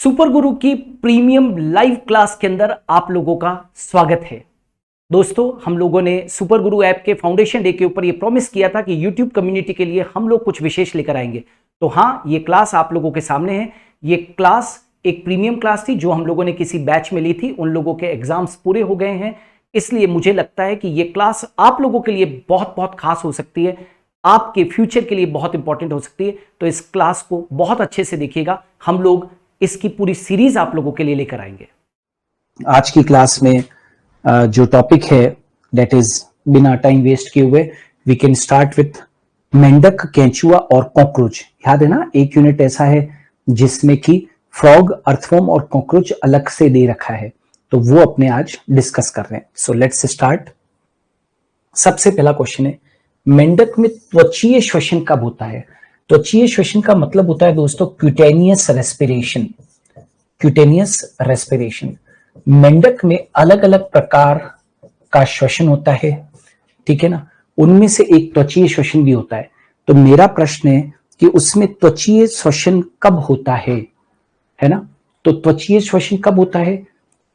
Super गुरु की premium live class के अंदर आप लोगों का स्वागत है। दोस्तों, हम लोगों ने सुपर गुरु ऐप के फाउंडेशन डे के ऊपर ये प्रॉमिस किया था कि यूट्यूब कम्युनिटी के लिए हम लोग कुछ विशेष लेकर आएंगे। तो हाँ, ये क्लास आप लोगों के सामने है। ये क्लास एक प्रीमियम क्लास थी जो हम लोगों ने किसी बैच में ली थी। उन लोगों के एग्जाम्स पूरे हो गए हैं, इसलिए मुझे लगता है कि ये क्लास आप लोगों के लिए बहुत बहुत खास हो सकती है, आपके फ्यूचर के लिए बहुत इंपॉर्टेंट हो सकती है। तो इस क्लास को बहुत अच्छे से देखिएगा। हम लोग इसकी पूरी सीरीज आप लोगों के लिए लेकर आएंगे। आज की क्लास में जो टॉपिक है दैट इज बिना टाइम वेस्ट किए हुए वी कैन स्टार्ट विथ मेंढक, केंचुआ और कॉकरोच। याद है ना, एक यूनिट ऐसा है जिसमें कि फ्रॉग, अर्थवर्म और कॉकरोच अलग से दे रखा है, तो वो अपने आज डिस्कस कर रहे हैं। So let's start. सबसे पहला क्वेश्चन है, मेंढक में त्वचीय श्वसन कब होता है? त्वचीय श्वसन का मतलब होता है दोस्तों क्यूटेनियस रेस्पिरेशन। Cutaneous respiration. मेंढक में अलग अलग प्रकार का श्वसन होता है, ठीक है ना। उनमें से एक त्वचीय श्वसन भी होता है। तो मेरा प्रश्न है कि उसमें त्वचीय श्वसन कब होता है ना। तो त्वचीय श्वसन कब होता है?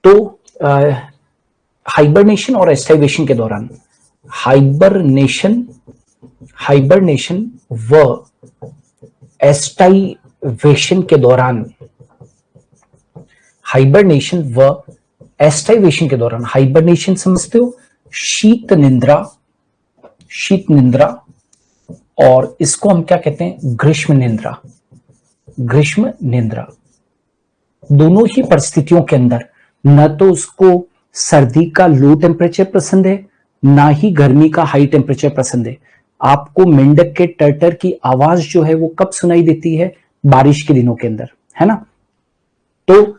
तो हाइबरनेशन और एस्टाइवेशन के दौरान। हाइबरनेशन व एस्टाइवेशन के दौरान। हाइबरनेशन व एस्टाइवेशन के दौरान। हाइबरनेशन समझते हो, शीत निद्रा और इसको हम क्या कहते हैं? ग्रीष्म निद्रा। दोनों ही परिस्थितियों के अंदर न तो उसको सर्दी का लो टेम्परेचर पसंद है, ना ही गर्मी का हाई टेम्परेचर पसंद है। आपको मेंढक के टर्टर की आवाज जो है वो कब सुनाई देती है? बारिश के दिनों के अंदर, है ना। तो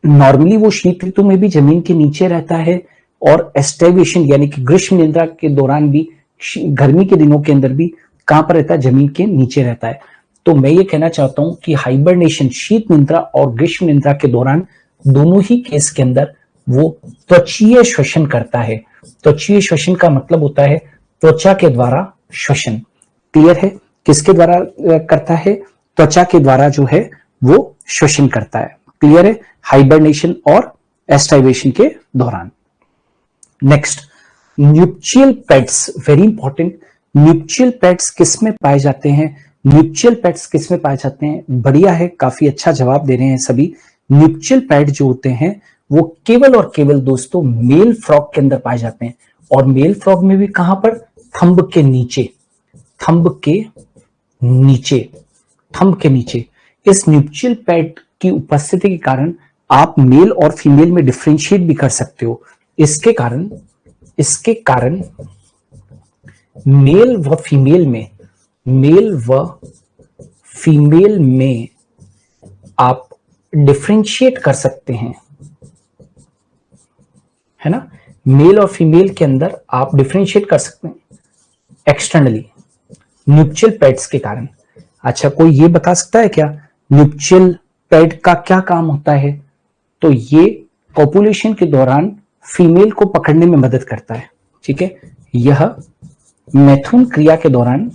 नॉर्मली वो शीत ऋतु में भी जमीन के नीचे रहता है और एस्टाइवेशन यानी कि ग्रीष्म निद्रा के दौरान भी, गर्मी के दिनों के अंदर भी कहां पर रहता है? जमीन के नीचे रहता है। तो मैं ये कहना चाहता हूं कि हाइबरनेशन, शीत निद्रा और ग्रीष्म निद्रा के दौरान दोनों ही केस के अंदर वो त्वचीय श्वसन करता है। त्वचीय श्वसन का मतलब होता है त्वचा के द्वारा श्वसन। क्लियर है? किसके द्वारा करता है? त्वचा के द्वारा जो है वो श्वसन करता है। क्लियर है? हाइबरनेशन और एस्टाइवेशन के दौरान। Next, nuptial pads, very important. Nuptial pads किस में पाए जाते हैं? न्यूपचियल पेट्स किस में पाए जाते हैं? बढ़िया है, काफी अच्छा जवाब दे रहे हैं सभी। न्यूपचियल पेट जो होते हैं वो केवल और केवल दोस्तों मेल फ्रॉग के अंदर पाए जाते हैं। और मेल फ्रॉग में भी कहां पर? थंब के नीचे। इस न्यूपचियल पेट की उपस्थिति के कारण आप मेल और फीमेल में डिफरेंशिएट भी कर सकते हो। इसके कारण मेल व फीमेल में आप डिफरेंशिएट कर सकते हैं, है ना। मेल और फीमेल के अंदर आप डिफरेंशिएट कर सकते हैं एक्सटर्नली न्यूपचियल पेट्स के कारण। अच्छा, कोई ये बता सकता है क्या न्यूपचियल पेट का क्या काम होता है? तो ये पॉपुलेशन के दौरान फीमेल को पकड़ने में मदद करता है, ठीक है। यह मैथुन क्रिया के दौरान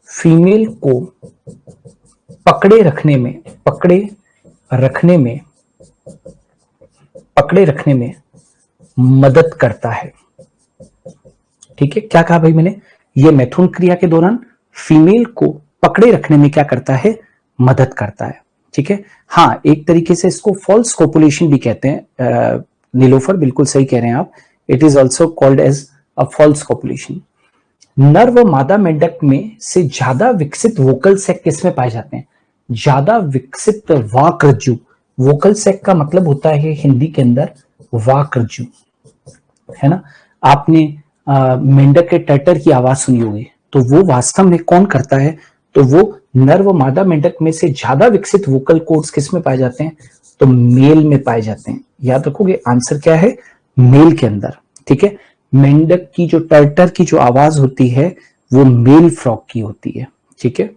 फीमेल को पकड़े रखने में मदद करता है, ठीक है। क्या कहा भाई मैंने? ये मैथुन क्रिया के दौरान फीमेल को पकड़े रखने में क्या करता है? मदद करता है, ठीक है। हाँ, एक तरीके से इसको फॉल्स कोपुलेशन भी कहते हैं। नीलोफर, बिल्कुल सही कह रहे हैं आप। It is also called as a false copulation. नर व मादा मेंढक में से ज्यादा विकसित वोकल सैक किसमें पाए जाते हैं? ज्यादा विकसित वाक्रज्जु। वोकल सैक का मतलब होता है हिंदी के अंदर वाक्रज्जु, है ना। आपने मेंढक के टर्टर की आवाज सुनी होगी, तो वो वास्तव में कौन करता है? तो वो नर व मादा मेंढक में से ज्यादा विकसित वोकल कॉर्ड्स किस में पाए जाते हैं? तो मेल में पाए जाते हैं। याद रखोगे, आंसर क्या है? मेल के अंदर, ठीक है। मेंढक की जो टर्टर की जो आवाज होती है वो मेल फ्रॉग की होती है, ठीक है।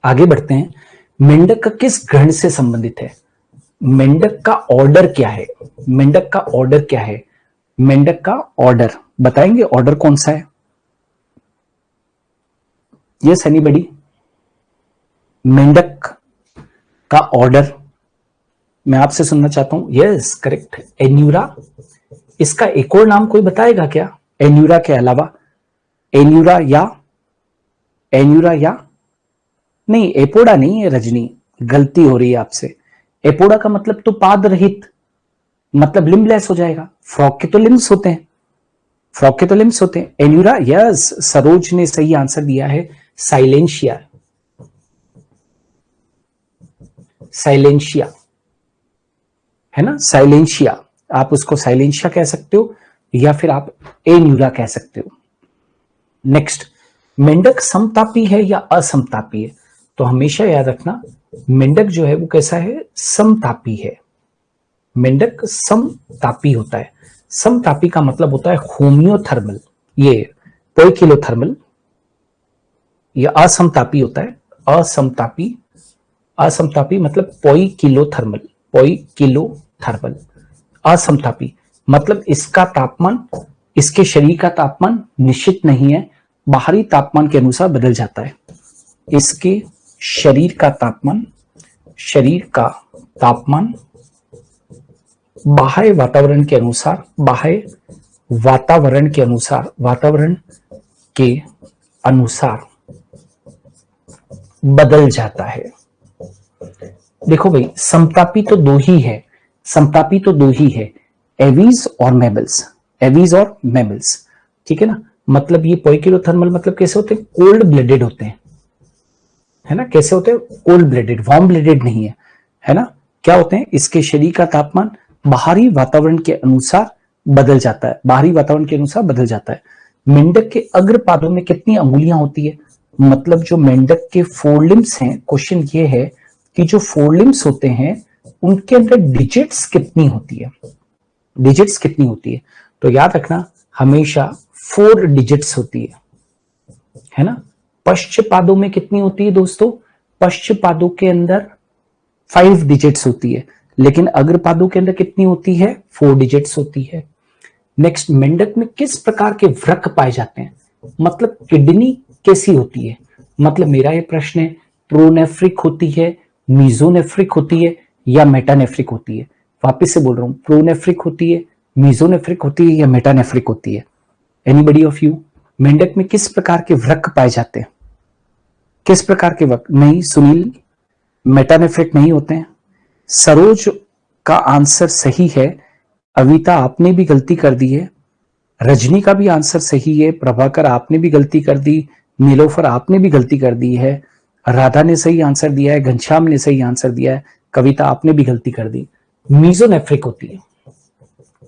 आगे बढ़ते हैं। मेंढक का किस गण से संबंधित है? मेंढक का ऑर्डर क्या है? मेंढक का ऑर्डर बताएंगे, ऑर्डर कौन सा है? Yes anybody? मेंढक का ऑर्डर मैं आपसे सुनना चाहता हूं। Yes correct, Anura. इसका एक और नाम कोई बताएगा क्या एन्यूरा के अलावा? एन्यूरा या नहीं, एपोडा नहीं है रजनी, गलती हो रही है आपसे। एपोडा का मतलब तो पाद रहित, मतलब लिम्बलेस हो जाएगा। फ्रॉग के तो लिम्स होते हैं, फ्रॉग के तो लिम्स होते हैं। एन्यूरा, यस सरोज ने सही आंसर दिया है, साइलेंशिया। साइलेंशिया है ना, साइलेंशिया। आप उसको साइलेंशिया कह सकते हो या फिर आप एन्यूरा कह सकते हो। नेक्स्ट, मेंढक समतापी है या असमतापी है? तो हमेशा याद रखना, मेंढक जो है वो कैसा है? समतापी है। मेंढक समतापी होता है। समतापी का मतलब होता है होमियोथर्मल, ये पोइकिलोथर्मल। ये असमतापी होता है, असमतापी। असमतापी मतलब पोइकिलोथर्मल, पोइकिलोथर्मल। असमतापी मतलब इसका तापमान, इसके शरीर का तापमान निश्चित नहीं है, बाहरी तापमान के अनुसार बदल जाता है। इसके शरीर का तापमान बाह्य वातावरण के अनुसार, वातावरण के अनुसार बदल जाता है। देखो भाई, समतापी तो दो ही है, एवीज और मैमल्स, ठीक है ना। मतलब ये पोइकिलोथर्मल मतलब कैसे होते हैं? कोल्ड ब्लडेड होते हैं, है ना। कैसे होते हैं? कोल्ड ब्लडेड, वार्म ब्लडेड नहीं है ना। क्या होते हैं? इसके शरीर का तापमान बाहरी वातावरण के अनुसार बदल जाता है, मेंढक के अग्रपादों में कितनी अंगुलियां होती है? मतलब जो मेंढक के फोरलिम्स हैं, क्वेश्चन ये है कि जो फोरलिम्स होते हैं उनके अंदर डिजिट्स कितनी होती है? तो याद रखना, हमेशा 4 डिजिट्स होती है ना। पश्चपादों में कितनी होती है दोस्तों? पश्चपादों के अंदर 5 डिजिट्स होती है, लेकिन अग्रपादों के अंदर कितनी होती है? 4 डिजिट्स होती है। नेक्स्ट, मेंढक में किस प्रकार के वृक्क पाए जाते हैं? मतलब किडनी कैसी होती है? मतलब मेरा ये प्रश्न है, प्रोनेफ्रिक होती है, मीजोनेफ्रिक होती है या मेटानेफ्रिक होती है? वापस से बोल रहा हूं, प्रोनेफ्रिक होती है, मीजोनेफ्रिक होती है या मेटानेफ्रिक होती है? Anybody of you? मेंढक में किस प्रकार के वृक्क पाए जाते हैं? किस प्रकार के वृक्क? नहीं सुनील, मेटानेफ्रिक नहीं होते हैं। सरोज का आंसर सही है, अविता आपने भी गलती कर दी है, रजनी का भी आंसर सही है, प्रभाकर आपने भी गलती कर दी, नीलोफर आपने भी गलती कर दी है, राधा ने सही आंसर दिया है, घनश्याम ने सही आंसर दिया है, कविता आपने भी गलती कर दी। मीजोनेफ्रिक होती है।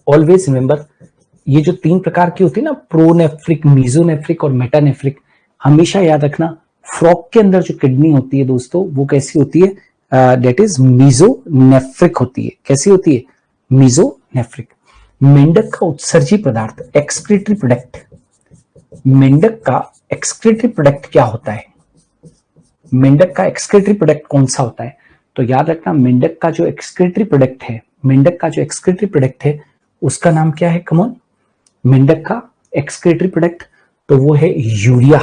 ऑलवेज रिमेंबर, ये जो 3 प्रकार की होती है ना, प्रोनेफ्रिक, मीजोनेफ्रिक और मेटानेफ्रिक, हमेशा याद रखना, फ्रॉग के अंदर जो किडनी होती है दोस्तों, वो कैसी होती है? डेट इज मीजोनेफ्रिक होती है। कैसी होती है? मीजोनेफ्रिक। मेंढक का उत्सर्जी पदार्थ, एक्सक्रीटरी प्रोडक्ट, मेंढक का एक्सक्रीटरी प्रोडक्ट क्या होता है? मेंढक का एक्सक्रीटरी प्रोडक्ट कौन सा होता है? तो याद रखना, मेंढक का जो एक्सक्रीटरी प्रोडक्ट है उसका नाम क्या है? कमॉन, मेंढक का एक्सक्रीटरी प्रोडक्ट तो वो है यूरिया।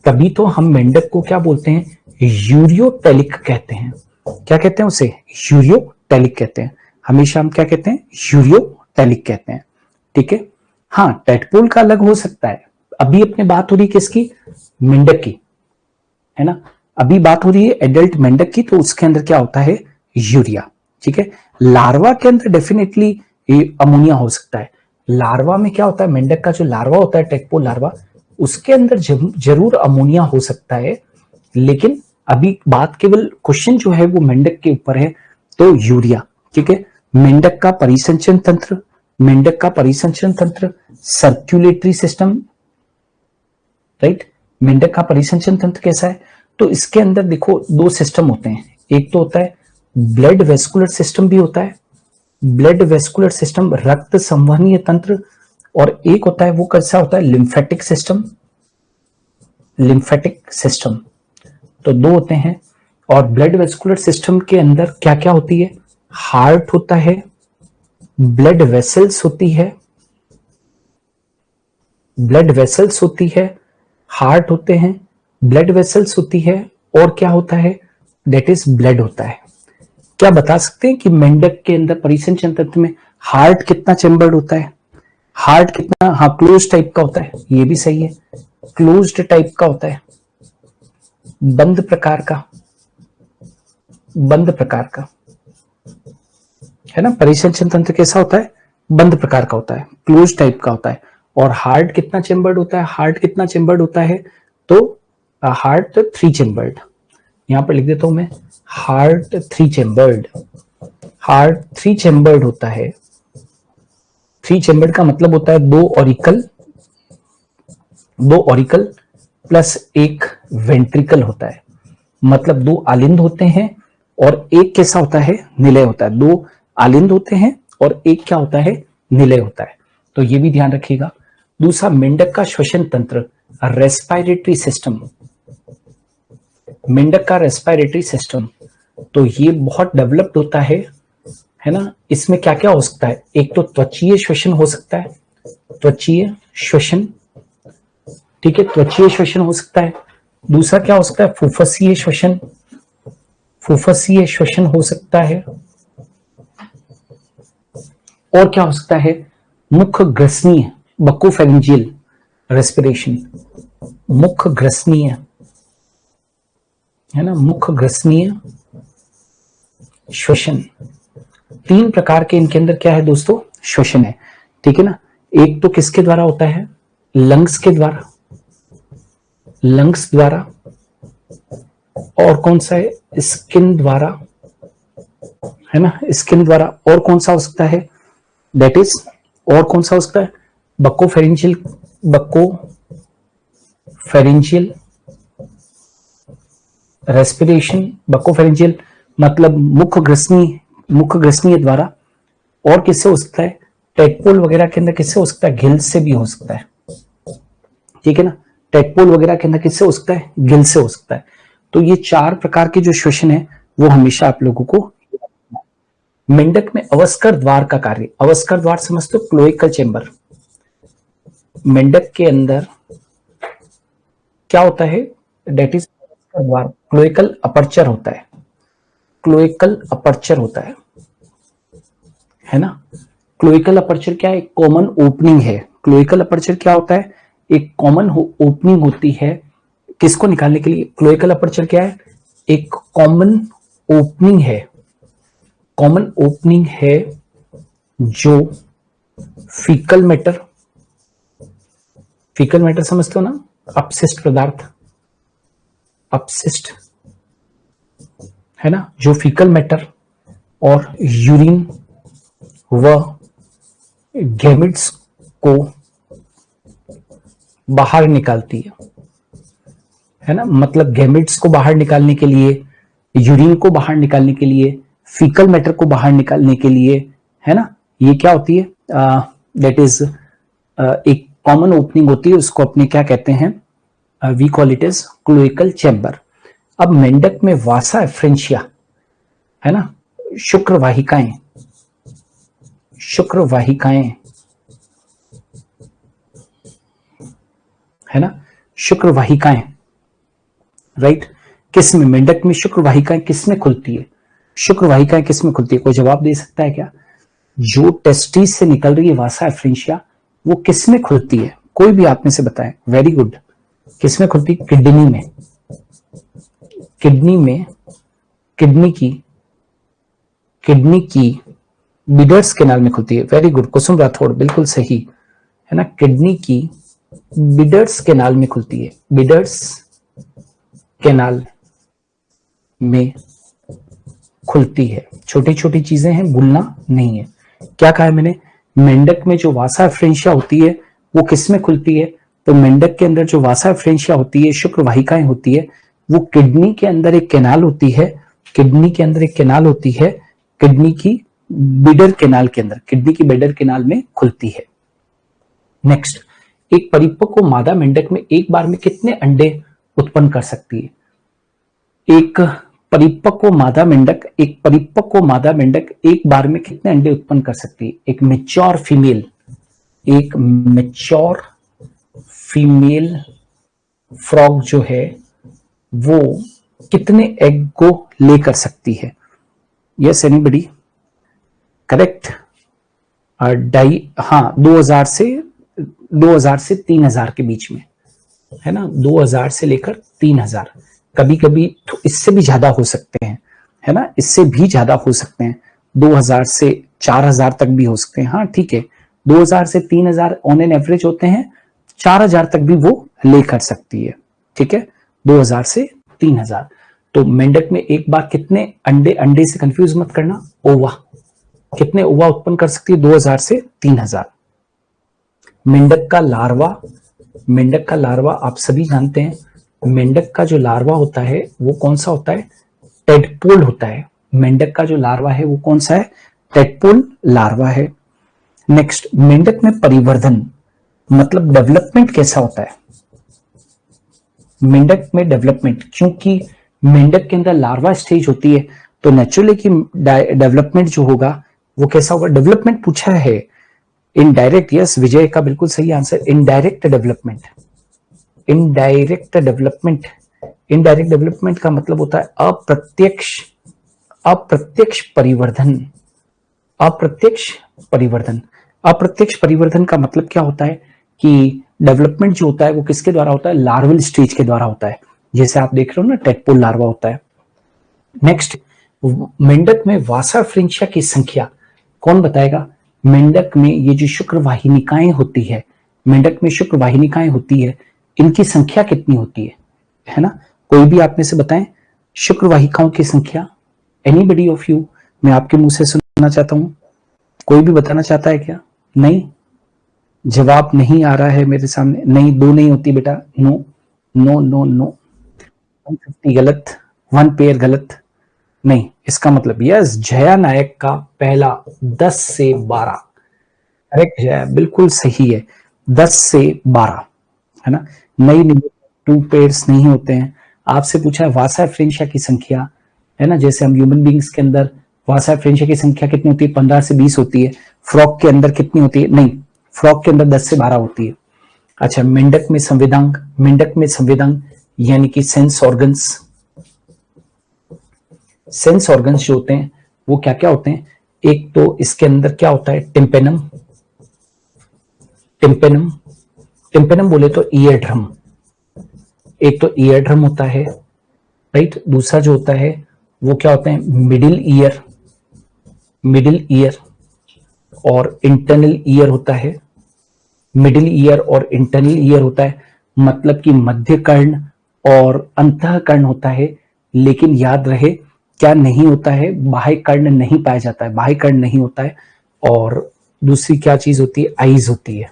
तभी तो हम मेंढक को क्या बोलते हैं? यूरियोटेलिक कहते हैं। क्या कहते हैं उसे? यूरियोटेलिक कहते हैं। हमेशा हम क्या कहते हैं? यूरियोटेलिक कहते हैं, ठीक है। हाँ, टेडपोल का अलग हो सकता है। अभी अपने बात हो रही किसकी? मेंढक की, है ना। अभी बात हो रही है एडल्ट मेंढक की, तो उसके अंदर क्या होता है? यूरिया, ठीक है। लार्वा के अंदर डेफिनेटली अमोनिया हो सकता है। लार्वा में क्या होता है? मेंढक का जो लार्वा होता है, टेडपोल लार्वा, उसके अंदर जरूर अमोनिया हो सकता है, लेकिन अभी बात केवल क्वेश्चन जो है वो मेंढक के ऊपर है, तो यूरिया, ठीक है। मेंढक का परिसंचरण तंत्र, सर्कुलेटरी सिस्टम, राइट। मेंढक का परिसंचरण तंत्र कैसा है? तो इसके अंदर देखो 2 सिस्टम होते हैं। एक तो होता है ब्लड वेस्कुलर सिस्टम भी होता है, ब्लड वेस्कुलर सिस्टम, रक्त संवहनीय तंत्र, और एक होता है वो कैसा होता है? Lymphatic system. तो 2 होते हैं। और ब्लड वेस्कुलर सिस्टम के अंदर क्या क्या होती है? हार्ट होता है, ब्लड वेसल्स होती है, ब्लड वेसल्स होती है, हार्ट होते हैं, ब्लड वेसल्स होती है, और क्या होता है, दैट इज ब्लड होता है। क्या बता सकते हैं कि मेंढक के अंदर परिसंचरण तंत्र में हार्ट कितना चेम्बर्ड होता है? हार्ट कितना, हाँ, क्लोज टाइप का होता है, ये भी सही है, क्लोज्ड टाइप का होता है, बंद प्रकार का, बंद प्रकार का, है ना। परिसंचरण तंत्र कैसा होता है? बंद प्रकार का होता है, क्लोज टाइप का होता है। और हार्ट कितना चेम्बर्ड होता है? हार्ट कितना चेम्बर्ड होता है? तो हार्ट 3 चेम्बर्ड, यहां पर लिख देता हूं मैं, हार्ट 3 चेम्बर्ड, हार्ट 3 चेम्बर्ड होता है। 3 चेम्बर्ड का मतलब होता है 2 ऑरिकल प्लस 1 वेंट्रिकल होता है, मतलब 2 आलिंद होते हैं और एक कैसा होता है? निलय होता है। 2 आलिंद होते हैं और एक क्या होता है? निलय होता है। तो ये भी ध्यान रखिएगा। दूसरा, मेंढक का श्वसन तंत्र, रेस्पिरेटरी सिस्टम, मेंढक का रेस्पिरेटरी सिस्टम, तो ये बहुत डेवलप्ड होता है ना। इसमें क्या क्या हो सकता है? एक तो त्वचीय श्वसन हो सकता है, त्वचीय श्वसन, ठीक है, त्वचीय श्वसन हो सकता है। दूसरा क्या हो सकता है? फुफ्फुसीय श्वसन, फुफ्फुसीय श्वसन हो सकता है। और क्या हो सकता है? मुख ग्रसनीय, बकोफेरिंजियल रेस्पिरेशन, मुख ग्रसनीय, है ना, मुख ग्रसनीय श्वसन। 3 प्रकार के इनके अंदर क्या है दोस्तों? श्वसन है, ठीक है ना। एक तो किसके द्वारा होता है? लंग्स के द्वारा, लंग्स द्वारा, और कौन सा है? स्किन द्वारा, है ना, स्किन द्वारा। और कौन सा हो सकता है? दैट इज, और कौन सा हो सकता है? बकोफेरिंजियल, बकोफेरिंजियल रेस्पिरेशन, बकोफेरिंजियल मतलब मुख ग्रसनीय द्वारा। और किससे हो सकता है? टेडपोल वगैरह के अंदर किससे हो सकता है? गिल से भी हो सकता है, ठीक है ना। टेडपोल वगैरह के अंदर किससे हो सकता है? गिल से हो सकता है। तो ये 4 प्रकार के जो श्वसन है वो हमेशा आप लोगों को। मेंढक में अवस्कर द्वार का कार्य, अवस्कर द्वार समझते हो? Cloacal chamber. मेंढक के अंदर क्या होता है? डेट इज द्वार, क्लोएकल अपर्चर होता है, क्लोएकल अपर्चर होता है ना। क्लोएकल अपर्चर क्या है? कॉमन ओपनिंग है। क्लोएकल अपर्चर क्या होता है? एक कॉमन ओपनिंग होती है, किसको निकालने के लिए? क्लोएकल अपर्चर क्या है? एक कॉमन ओपनिंग है, कॉमन ओपनिंग है जो फीकल मैटर, फीकल मैटर समझते हो ना, अपशिष्ट पदार्थ, अपशिष्ट, है ना, जो फीकल मैटर और यूरिन व गैमेट्स को बाहर निकालती है ना। मतलब गैमेट्स को बाहर निकालने के लिए, यूरिन को बाहर निकालने के लिए, फीकल मैटर को बाहर निकालने के लिए, है ना, ये क्या होती है? दैट इज एक कॉमन ओपनिंग होती है, उसको अपने क्या कहते हैं? We call it as cloacal chamber. अब मेंढक में वासा एफ्रेंशिया, है ना, शुक्रवाहिकाएं, शुक्रवाहिकाएं, है ना, शुक्रवाहिकाएं, राइट। किसमें? मेंढक में शुक्रवाहिकाएं किसमें खुलती है? शुक्रवाहिकाएं किसमें खुलती है? कोई जवाब दे सकता है क्या? जो टेस्टिस से निकल रही है वासा एफ्रेंशिया, वो किसमें खुलती है? कोई भी आप में से बताएं। Very good. किसमें खुलती है? किडनी में, किडनी में, किडनी की बिडर्स कैनाल में खुलती है। वेरी गुड कुसुम राठौड़, बिल्कुल सही, है ना, किडनी की बिडर्स कैनाल में खुलती है, बिडर्स कैनाल में खुलती है। छोटी छोटी चीजें हैं, भूलना नहीं है। क्या कहा है मैंने? मेंढक में जो वासा एफ्रेंशिया होती है वो किसमें खुलती है? तो मेंढक के अंदर जो वासा एफ्रेंशिया होती है, शुक्रवाहिकाएं होती है, वो किडनी के अंदर एक कैनाल होती है, किडनी के अंदर एक कैनाल होती है, किडनी की बिडर कैनाल के अंदर, किडनी की बिडर कैनाल में खुलती है। नेक्स्ट, एक परिपक्व मादा मेंढक में एक बार में कितने अंडे उत्पन्न कर सकती है? एक परिपक्व मादा मेंढक, एक परिपक्व मादा मेंढक एक बार में कितने अंडे उत्पन्न कर सकती है? एक मैच्योर फीमेल, एक मैच्योर फीमेल फ्रॉग जो है वो कितने एग को ले कर सकती है? Yes anybody? करेक्ट। हाँ, 2000 से 3000 के बीच में, है ना, 2000 से लेकर 3000, कभी कभी तो इससे भी ज्यादा हो सकते हैं, है ना, इससे भी ज्यादा हो सकते हैं, 2000 से 4000 तक भी हो सकते हैं। हाँ ठीक है, 2000 से 3000 ऑन एन एवरेज होते हैं, 4000 तक भी वो ले कर सकती है। ठीक है, 2000 से 3000। तो मेंढक में एक बार कितने अंडे, अंडे से कंफ्यूज मत करना, ओवा, कितने ओवा उत्पन्न कर सकती है? 2000 से 3000। मेंढक का लार्वा आप सभी जानते हैं, मेंढक का जो लार्वा होता है वो कौन सा होता है? टेडपोल होता है। मेंढक का जो लार्वा है वो कौन सा है? टेडपोल लार्वा है। नेक्स्ट, मेंढक में परिवर्धन मतलब डेवलपमेंट कैसा होता है? मेंढक में डेवलपमेंट, क्योंकि मेंढक के अंदर लार्वा स्टेज होती है तो नेचुरली की डेवलपमेंट जो होगा वो कैसा होगा? डेवलपमेंट पूछा है, इनडायरेक्ट। यस, विजय का बिल्कुल सही answer, indirect development. Indirect development, indirect development का मतलब होता है अप्रत्यक्ष परिवर्धन। अप्रत्यक्ष परिवर्धन का मतलब क्या होता है कि डेवलपमेंट जो होता है वो किसके द्वारा होता है? लार्वल स्टेज के द्वारा होता है, जैसे आप देख रहे हो ना, टेडपोल लार्वा होता है। नेक्स्ट, मेंढक में वासा फ्रिंजिया की संख्या कौन बताएगा? मेंढक में ये जो शुक्रवाहिनिकाएं होती है, मेंढक में शुक्रवाहिनिकाएं होती है, इनकी संख्या कितनी होती है ना? कोई भी आप में से बताएं शुक्रवाहिकाओं की संख्या। Anybody of you? मैं आपके मुंह से सुनना चाहता हूं, कोई भी बताना चाहता है क्या? नहीं, जवाब नहीं आ रहा है मेरे सामने। नहीं, 2 नहीं होती बेटा, नो नो नो नो। 150 गलत, 1 पेयर गलत। नहीं, इसका मतलब यस, जया नायक का पहला 10 से 12 करेक्ट है, बिल्कुल सही है, 10 से 12, है ना। नई 2 पेयर्स नहीं होते हैं। आपसे पूछा है वासा फ्रिंजिया की संख्या, है ना, जैसे हम ह्यूमन बींग्स के अंदर वासा फ्रिंजिया की संख्या कितनी होती है? 15 से 20 होती है। फ्रॉग के अंदर कितनी होती है? नहीं, फ्रॉग के अंदर 10 से 12 होती है। अच्छा, मेंढक में संवेदांग यानी कि सेंस ऑर्गन्स जो होते हैं वो क्या क्या होते हैं? एक तो इसके अंदर क्या होता है? टिम्पेनम बोले तो ईयर ड्रम, एक तो ईयर ड्रम होता है, राइट। दूसरा जो होता है वो क्या होता है? मिडिल ईयर और इंटरनल ईयर होता है। मिडिल ईयर और इंटरनल ईयर होता है, मतलब कि मध्य कर्ण और अंतःकर्ण होता है। लेकिन याद रहे क्या नहीं होता है? बाह्य कर्ण नहीं पाया जाता है, बाह्य कर्ण नहीं होता है। और दूसरी क्या चीज होती है? आईज होती है,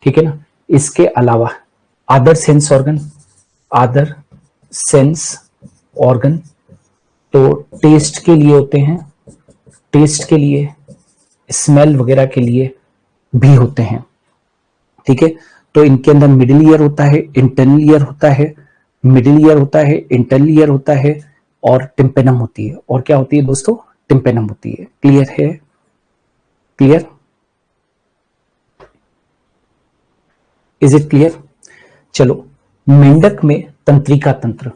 ठीक है ना। इसके अलावा अदर सेंस ऑर्गन तो टेस्ट के लिए होते हैं, टेस्ट के लिए, स्मेल वगैरह के लिए भी होते हैं, ठीक है। तो इनके अंदर मिडिल ईयर होता है, इंटरनल ईयर होता है, मिडिल ईयर होता है, इंटरनल ईयर होता है और टिम्पेनम होती है। और क्या होती है दोस्तों? टिम्पेनम होती है। क्लियर है? क्लियर? Is it clear? चलो, मेंढक में तंत्रिका तंत्र,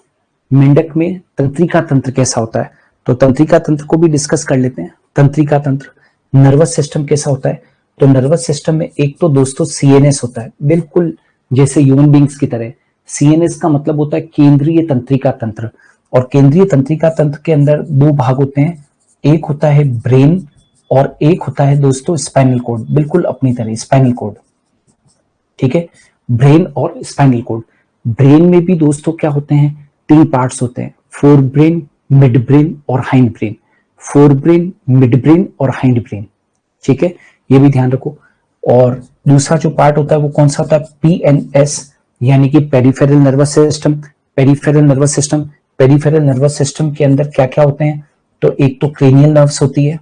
मेंढक में तंत्रिका तंत्र कैसा होता है? तो तंत्रिका तंत्र को भी डिस्कस कर लेते हैं। तंत्रिका तंत्र, नर्वस सिस्टम कैसा होता है? तो नर्वस सिस्टम में एक तो दोस्तों सीएनएस होता है, बिल्कुल जैसे ह्यूमन बींग्स की तरह। सीएनएस का मतलब होता है केंद्रीय तंत्रिका तंत्र, और केंद्रीय तंत्रिका तंत्र के अंदर 2 भाग होते हैं, एक होता है ब्रेन और एक होता है दोस्तों स्पाइनल कोड, बिल्कुल अपनी तरह स्पाइनल कोड, ठीक है। ब्रेन और स्पाइनल कोड। ब्रेन में भी दोस्तों क्या होते हैं? 3 पार्ट्स होते हैं, फोर ब्रेन, मिड ब्रेन और hind brain. Fore brain, mid brain और हाइंड ब्रेन, ठीक है, ये भी ध्यान रखो। और दूसरा जो पार्ट होता है वो कौन सा होता है? पीएनएस, यानी कि peripheral nervous system. Peripheral nervous system के अंदर क्या क्या होते हैं? तो एक तो क्रेनियल नर्व्स होती है,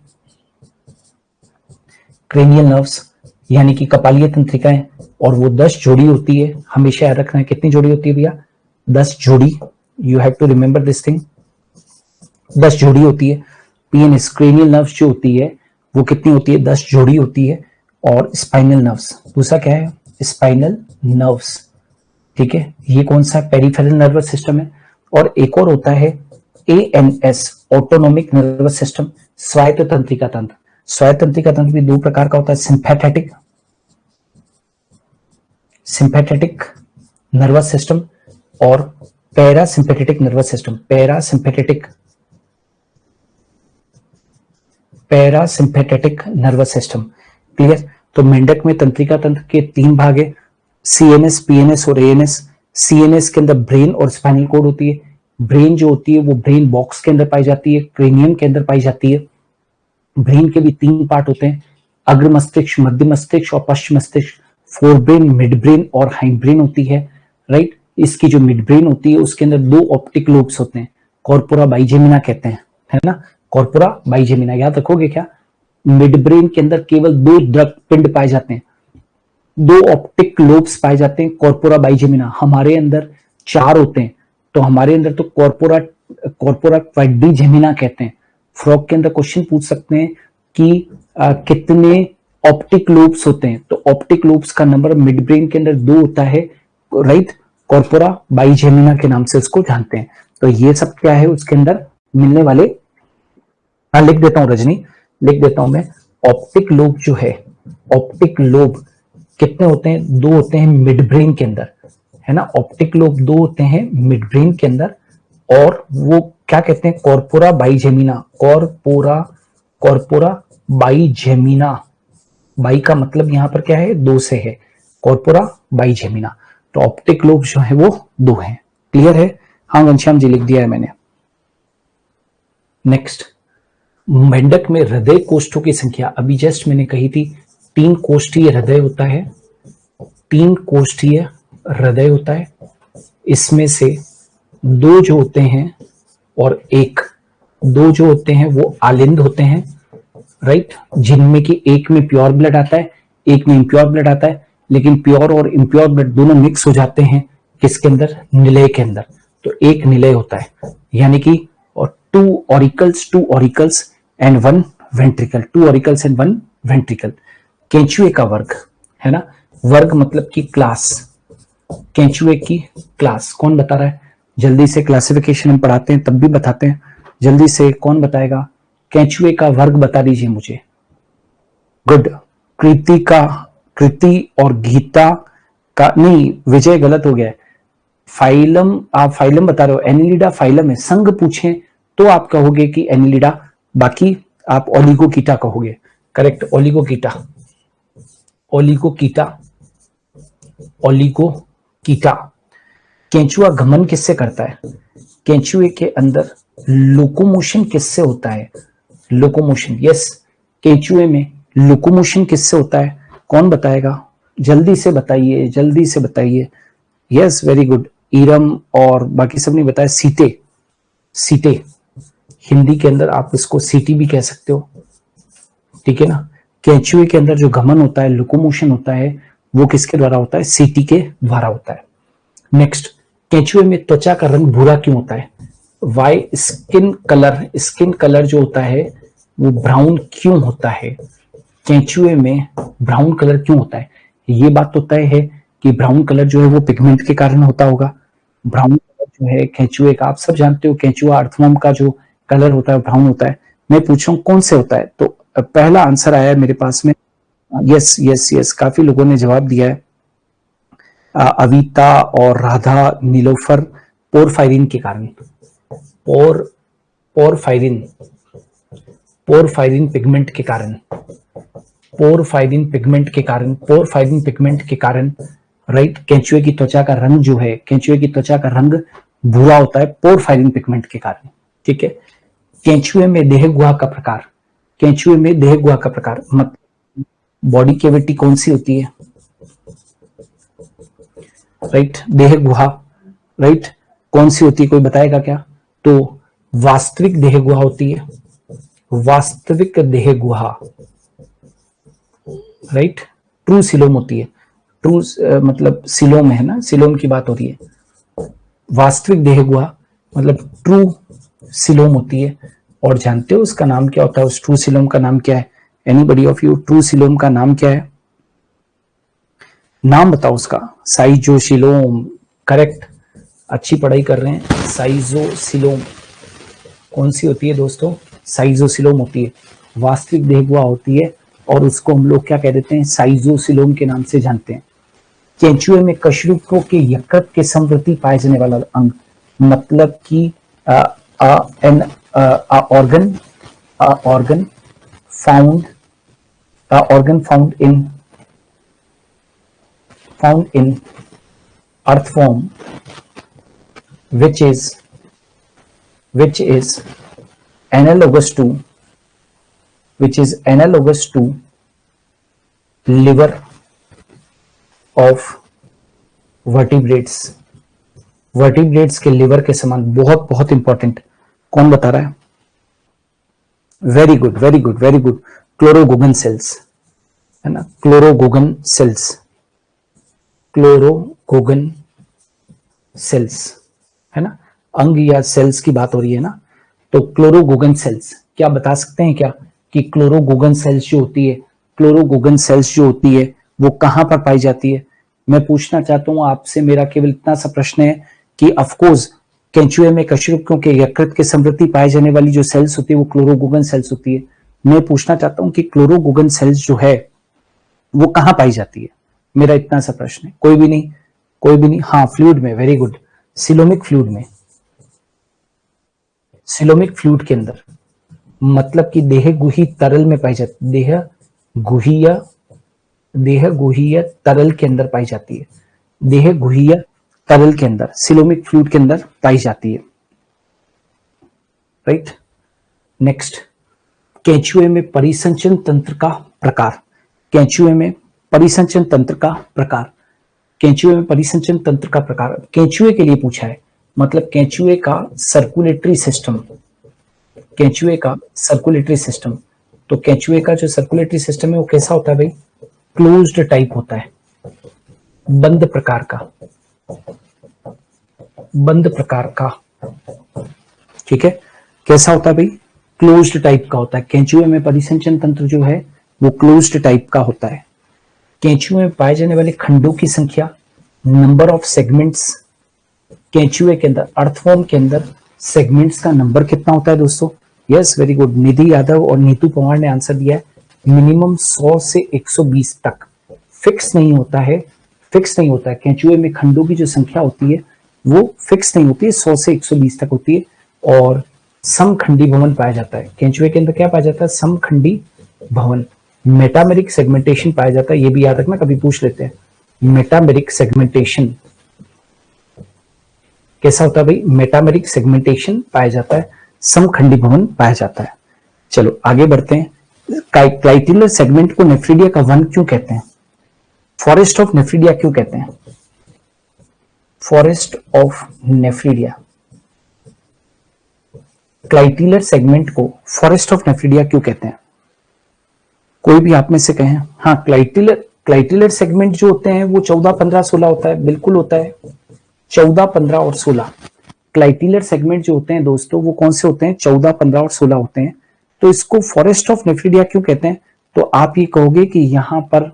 क्रेनियल नर्व्स यानी कि कपालीय तंत्रिकाएं, और वो 10 जोड़ी होती है। हमेशा याद रखना है कितनी जोड़ी होती है भैया? 10 जोड़ी। You have to remember this thing, 10 जोड़ी होती है। पीएनएस क्रेनियल नर्व्स जो होती है वो कितनी होती है? 10 जोड़ी होती है। और स्पाइनल नर्व्स, दूसरा क्या है? स्पाइनल नर्व्स, ठीक है, ये कौन सा पेरिफेरल नर्वस सिस्टम है। और एक और होता है ANS, ऑटोनोमिक नर्वस सिस्टम, स्वायत्त तंत्रिका तंत्र। स्वायत्त तंत्रिका तंत्र भी दो प्रकार का होता है, सिंपैथेटिक नर्वस सिस्टम और parasympathetic nervous system. Parasympathetic nervous system, clear. तो मेंढक में तंत्रिका तंत्र के 3 भाग है, CNS, PNS और ANS। CNS के अंदर ब्रेन और स्पाइनल कॉर्ड होती है। ब्रेन जो होती है वो ब्रेन बॉक्स के अंदर पाई जाती है, क्रेनियम के अंदर पाई जाती है। ब्रेन के भी 3 पार्ट होते हैं, अग्र मस्तिष्क, मध्य मस्तिष्क और पश्चिम मस्तिष्क। फोर ब्रेन, मिड ब्रेन और हाइंड ब्रेन होती है, राइट। इसकी जो मिड ब्रेन होती है उसके अंदर 2 ऑप्टिक लोब्स होते हैं, कॉर्पोरा बाइजेमिना कहते हैं, है ना, कॉर्पोरा बाइजेमिना, याद रखोगे क्या। मिड ब्रेन के अंदर केवल 2 द्रव पिंड पाए जाते हैं, 2 ऑप्टिक लोब्स पाए जाते हैं, कॉर्पोरा बाइजेमिना। हमारे अंदर 4 होते हैं, तो हमारे अंदर तो कॉर्पोरा क्वाड्रिजेमिना कहते हैं। फ्रॉग के अंदर क्वेश्चन पूछ सकते हैं कि कितने ऑप्टिक लोब्स होते हैं, तो ऑप्टिक लोब्स का नंबर मिड ब्रेन के अंदर 2 होता है, राइट। कॉर्पोरा बाइजेमिना के नाम से उसको जानते हैं। तो ये सब क्या है उसके अंदर मिलने वाले, लिख देता हूं रजनी, लिख देता हूं मैं। ऑप्टिक लोब जो है, ऑप्टिक लोब कितने होते हैं, 2 होते हैं मिड ब्रेन के अंदर, है ना। ऑप्टिक लोब 2 होते हैं मिड ब्रेन के अंदर, और वो क्या कहते हैं, कॉर्पोरा बाइजेमिना। कॉर्पोरा बाइजेमिना, बाई का मतलब यहां पर क्या है, 2 से है, कॉर्पोरा बाइजेमिना। तो ऑप्टिक लोब जो है वो 2 है, क्लियर है। हाँ घनश्याम जी, लिख दिया है मैंने। नेक्स्ट, मेंढक में हृदय कोष्ठों की संख्या, अभी जस्ट मैंने कही थी 3 कोष्ठीय हृदय होता है, 3 कोष्ठीय हृदय होता है। इसमें से 2 जो होते हैं और 2 जो होते हैं वो आलिंद होते हैं, राइट, जिनमें कि एक में प्योर ब्लड आता है, एक में इम्प्योर ब्लड आता है, लेकिन प्योर और इम्प्योर ब्लड दोनों मिक्स हो जाते हैं किसके अंदर, निलय के अंदर। तो एक निलय होता है, यानी कि और 2 auricles and 1 ventricle, 2 auricles and 1 ventricle. केंचुए का वर्ग, है ना, वर्ग मतलब कि क्लास, केंचुए की क्लास कौन बता रहा है, जल्दी से, क्लासिफिकेशन हम पढ़ाते हैं तब भी बताते हैं, जल्दी से कौन बताएगा, केंचुए का वर्ग बता दीजिए मुझे। गुड, कृति और गीता का, नहीं विजय गलत हो गया है, फाइलम, आप फाइलम बता रहे हो, एनिलिडा फाइलम है। संघ पूछें तो आप कहोगे कि एनिलिडा, बाकी आप ओलिगोकीटा कहोगे, करेक्ट, ओलिगोकीटा। केंचुआ गमन किससे करता है, केंचुए के अंदर लोकोमोशन किससे होता है, लोकोमोशन, यस, केंचुए में लोकोमोशन किससे होता है, कौन बताएगा, जल्दी से बताइए, यस वेरी गुड, ईरम और बाकी सब ने बताया, सीटे, हिंदी के अंदर आप इसको सीटी भी कह सकते हो, ठीक है ना। केंचुए के अंदर जो गमन होता है, लोकोमोशन होता है, वो किसके द्वारा होता है, सीटी के द्वारा होता है। नेक्स्ट, केंचुए में त्वचा का रंग भूरा क्यों होता है, वाई, स्किन कलर जो होता है वो ब्राउन क्यों होता है, केंचुए में ब्राउन कलर क्यों होता है। ये बात तो तय है कि ब्राउन कलर जो है वो पिगमेंट के कारण होता होगा। ब्राउन कलर जो है केंचुए का, आप सब जानते हो, केंचुआ अर्थवर्म का जो कलर होता है ब्राउन होता है। मैं पूछ रहा हूँ कौन से होता है, तो पहला आंसर आया है मेरे पास में, यस, काफी लोगों ने जवाब दिया है, अविता और राधा, नीलोफर, पोरफायरिन के कारण, पोरफायरिन पिगमेंट के कारण, पोरफायरिन पिगमेंट के कारण, राइट। केंचुए की त्वचा का रंग जो है, केंचुए की त्वचा का रंग भूरा होता है पोरफायरिन पिगमेंट के कारण, ठीक है। केंचुए में देह गुहा का प्रकार, मतलब बॉडी कैविटी कौन सी होती है, राइट, देह गुहा, राइट, कौन सी होती है, कोई बताएगा क्या। तो वास्तविक देह गुहा होती है, वास्तविक देह गुहा, राइट, ट्रू सिलोम होती है, ट्रू मतलब सिलोम है ना, सिलोम की बात हो रही है, वास्तविक देह गुहा मतलब ट्रू सिलोम होती है। और जानते हो उसका नाम क्या होता है, उस ट्रू सिलोम का नाम क्या है, anybody of you, true coelom का नाम क्या है, नाम बताओ उसका, साइजोसिलोम, करेक्ट, अच्छी पढ़ाई कर रहे हैं। साइजोसिलोम कौन सी होती है दोस्तों? साइजोसिलोम होती है, वास्तविक देह गुहा होती है और उसको हम लोग क्या कह देते हैं? साइजोसिलोम के नाम से जानते हैं। केंचुए में कशेरुकों के यकृत के समवर्ती पाए जाने वाला अंग, मतलब कि organ found in earthworm, which is analogous to liver of vertebrates के लिवर के समान, बहुत बहुत इंपॉर्टेंट। कौन बता रहा है? Very good very good very good, chloragogen cells है ना, क्लोरोगोगन सेल्स है ना, अंग या सेल्स की बात हो रही है ना, तो क्लोरोगोगन सेल्स, क्या बता सकते हैं क्या कि क्लोरोगोगन सेल्स जो होती है वो कहां पर पाई जाती है? मैं पूछना चाहता हूं आपसे, मेरा केवल इतना सा प्रश्न है कि ऑफकोर्स केंचुए में कशेरुकों के यकृत के समृद्धि पाए जाने वाली जो सेल्स होती है वो क्लोरोगोगन सेल्स होती है। मैं पूछना चाहता हूं कि क्लोरोगोगन सेल्स जो है वो कहां पाई जाती है? मेरा इतना सा प्रश्न है। कोई भी नहीं, हाँ फ्लूइड में, वेरी गुड, सिलोमिक फ्लूइड के अंदर, मतलब कि देहगुही तरल में पाई जाती, देहगुहीय तरल के अंदर पाई जाती है, देहगुहीय तरल के अंदर, सिलोमिक फ्लूइड के अंदर पाई जाती है। राइट, नेक्स्ट, केंचुए में परिसंचरण तंत्र का प्रकार, केंचुए में परिसंचरण तंत्र का प्रकार केंचुए के लिए पूछा है, मतलब केंचुए का सर्कुलेटरी सिस्टम, तो केंचुए का जो सर्कुलेटरी सिस्टम है वो कैसा होता है भाई? क्लोज्ड टाइप होता है, बंद प्रकार का, ठीक है, कैसा होता है भाई? क्लोज्ड टाइप का होता है। केंचुए में परिसंचरण तंत्र जो है वो क्लोज्ड टाइप का होता है। केंचुए में पाए जाने वाले खंडों की संख्या, नंबर ऑफ सेगमेंट्स, केंचुए के अंदर, अर्थवॉर्म के अंदर सेगमेंट्स का नंबर कितना होता है दोस्तों? यस, वेरी गुड, निधि यादव और नीतू पवार ने आंसर दिया है, मिनिमम 100 से 120 तक। फिक्स नहीं होता है। केंचुए में खंडों की जो संख्या होती है वो फिक्स नहीं होती है, 100 से 120 तक होती है। और समखंडी भवन पाया जाता है केंचुए के अंदर, क्या पाया जाता है? समखंडी भवन। मेटामेरिक सेगमेंटेशन पाया जाता है, ये भी याद रखना, कभी पूछ लेते हैं। मेटामेरिक सेगमेंटेशन कैसा होता है भाई? मेटामेरिक सेगमेंटेशन पाया जाता है, समखंडी भवन पाया जाता है। चलो आगे बढ़ते हैं। क्लाइटिलर सेगमेंट को नेफ्रीडिया का वन क्यों कहते हैं? फॉरेस्ट ऑफ नेफ्रीडिया क्यों कहते हैं? फॉरेस्ट ऑफ नेफ्रीडिया, क्लाइटिलर सेगमेंट को फॉरेस्ट ऑफ नेफ्रीडिया क्यों कहते हैं? कोई भी आप में से कहें। हाँ, क्लाइटिलर सेगमेंट जो होते हैं वो 14, 15, 16 होता है, बिल्कुल होता है, 14, 15 और 16। क्लाइटिलर सेगमेंट जो होते हैं दोस्तों वो कौन से होते हैं? 14, 15 और 16 होते हैं। तो इसको फॉरेस्ट ऑफ नेफ्रीडिया क्यों कहते हैं? तो आप ये कहोगे कि यहां पर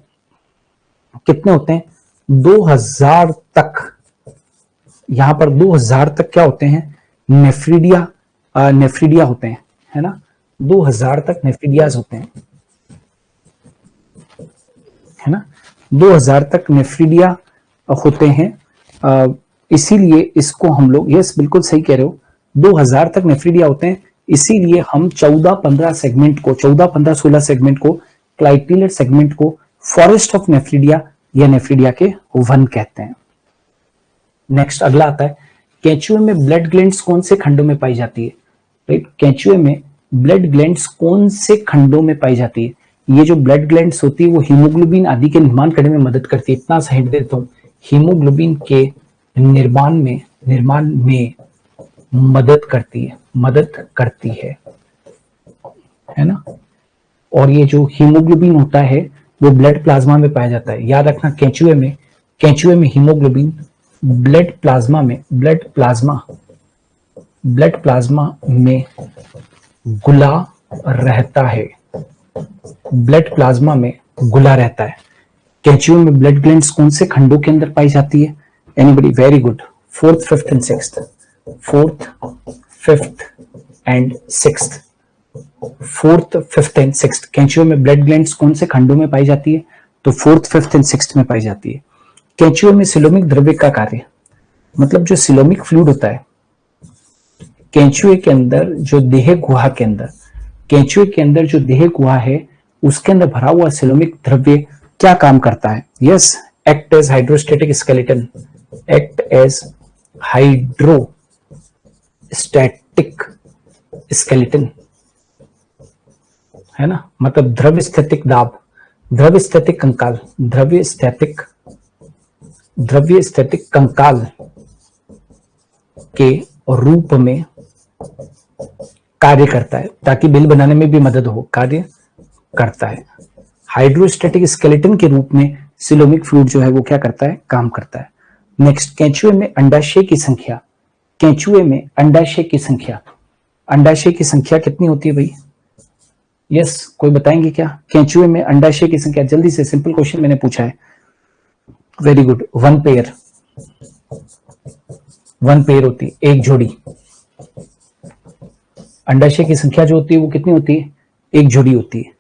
कितने होते हैं? 2000 तक, यहां पर 2000 तक क्या होते हैं? नेफ्रीडिया होते हैं, है ना, 2000 तक नेफ्रीडियाज होते हैं, है ना, 2000 तक नेफ्रीडिया होते हैं। इसीलिए इसको हम लोग, यस बिल्कुल सही कह रहे हो, 2000 तक नेफ्रीडिया होते हैं, इसीलिए हम 14, 15 सेगमेंट को, 14, 15, 16 सेगमेंट को, क्लाइटिलर सेगमेंट को फॉरेस्ट ऑफ नेफ्रीडिया या नेफ्रीडिया के वन कहते हैं। नेक्स्ट अगला आता है, केंचुए में ब्लड ग्लैंड्स कौन से खंडों में पाई जाती है? राइट, केंचुए में ब्लड ग्लैंड्स कौन से खंडों में पाई जाती है? ये जो ब्लड ग्लैंड्स होती है वो हीमोग्लोबिन आदि के निर्माण करने में मदद करती है। इतना सा हिंट देता हूं, हीमोग्लोबिन के निर्माण में मदद करती है ना। और ये जो हीमोग्लोबिन होता है वो ब्लड प्लाज्मा में पाया जाता है। याद रखना, केंचुए में हीमोग्लोबिन ब्लड प्लाज्मा में घुला रहता है, ब्लड प्लाज्मा में घुला रहता है। केंचुए में ब्लड ग्लैंड्स कौन से खंडों के अंदर पाई जाती है? Anybody? Very good. Fourth, fifth and sixth. Fourth, fifth and sixth. Fourth, fifth and sixth. कैंचुए में ब्लड ग्लैंड्स कौन से खंडों में पाई जाती है? तो फोर्थ, फिफ्थ एंड सिक्स्थ में पाई जाती है. कैंचुए में सिलोमिक द्रव्य का कार्य, मतलब जो सिलोमिक फ्लूइड होता है कैंचुए के अंदर, जो देह गुहा के अंदर, कैंचुए के अंदर जो देह गुहा है उसके अंदर भरा हुआ सिलोमिक द्रव्य क्या काम करता है? Yes, act as hydrostatic skeleton. Act as hydrostatic skeleton, है ना, मतलब द्रव्य स्थैतिक दाब, द्रव्य स्थैतिक कंकाल, द्रव्य स्थैतिक कंकाल के रूप में कार्य करता है, ताकि बिल बनाने में भी मदद हो, कार्य करता है. हाइड्रोस्टैटिक स्केलेटन के रूप में सिलोमिक फ्लूइड जो है वो क्या करता है? काम करता है. नेक्स्ट, कैंचुए में अंडाशय की संख्या. कैंचुए में अंडाशय की संख्या, अंडाशय की संख्या कितनी होती है भाई? यस, कोई बताएंगे क्या? कैंचुए में अंडाशय की संख्या, जल्दी से, सिंपल क्वेश्चन मैंने पूछा है. Very good. One pair, one pair होती है, एक जोड़ी. अंडाशय की संख्या जो होती है वो कितनी होती है? एक जोड़ी होती है.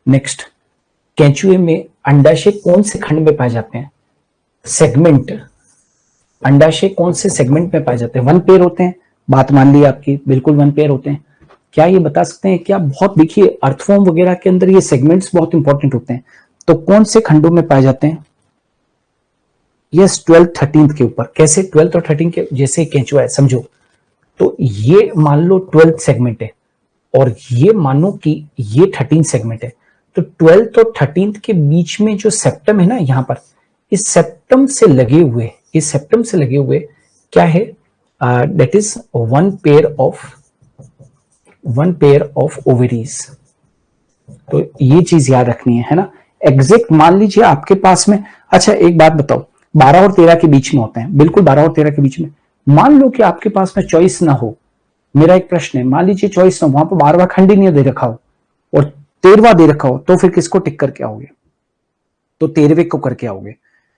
नेक्स्ट, कैंचुए में अंडाशय कौन से खंड में पाए जाते हैं? सेगमेंट. अंडाशय कौन से सेगमेंट में पाए जाते हैं? वन पेयर होते हैं, बात मान ली आपकी, बिल्कुल वन पेयर होते हैं. क्या ये बता सकते हैं क्या? बहुत देखिए, अर्थफॉर्म वगैरह के अंदर ये सेगमेंट्स बहुत इंपॉर्टेंट होते हैं. तो कौन से खंडों में पाए जाते हैं? यस, 12th 13th के ऊपर. कैसे 12th और 13th के? जैसे कैंचुआ है, समझो तो ये मान लो 12th सेगमेंट है और ये मानो कि ये 13th सेगमेंट है. तो 12th और 13th के बीच में जो सेप्टम है ना, यहां पर इस सेप्टम से लगे हुए, इस सेप्टम से लगे हुए क्या है? That is one pair of ovaries. तो ये चीज याद रखनी है ना. एग्जैक्ट मान लीजिए आपके पास में, अच्छा एक बात बताओ, 12 और 13 के बीच में होते हैं, बिल्कुल 12 और 13 के बीच में. मान लो कि आपके पास में चॉइस ना हो. मेरा एक प्रश्न है, मान लीजिए चॉइस ना हो, वहां पर 12वां खंड ही नहीं दे रखा हो और 13वां दे रखा हो, तो फिर किसको टिक करके आओगे? तो 13वें को करके आओगे,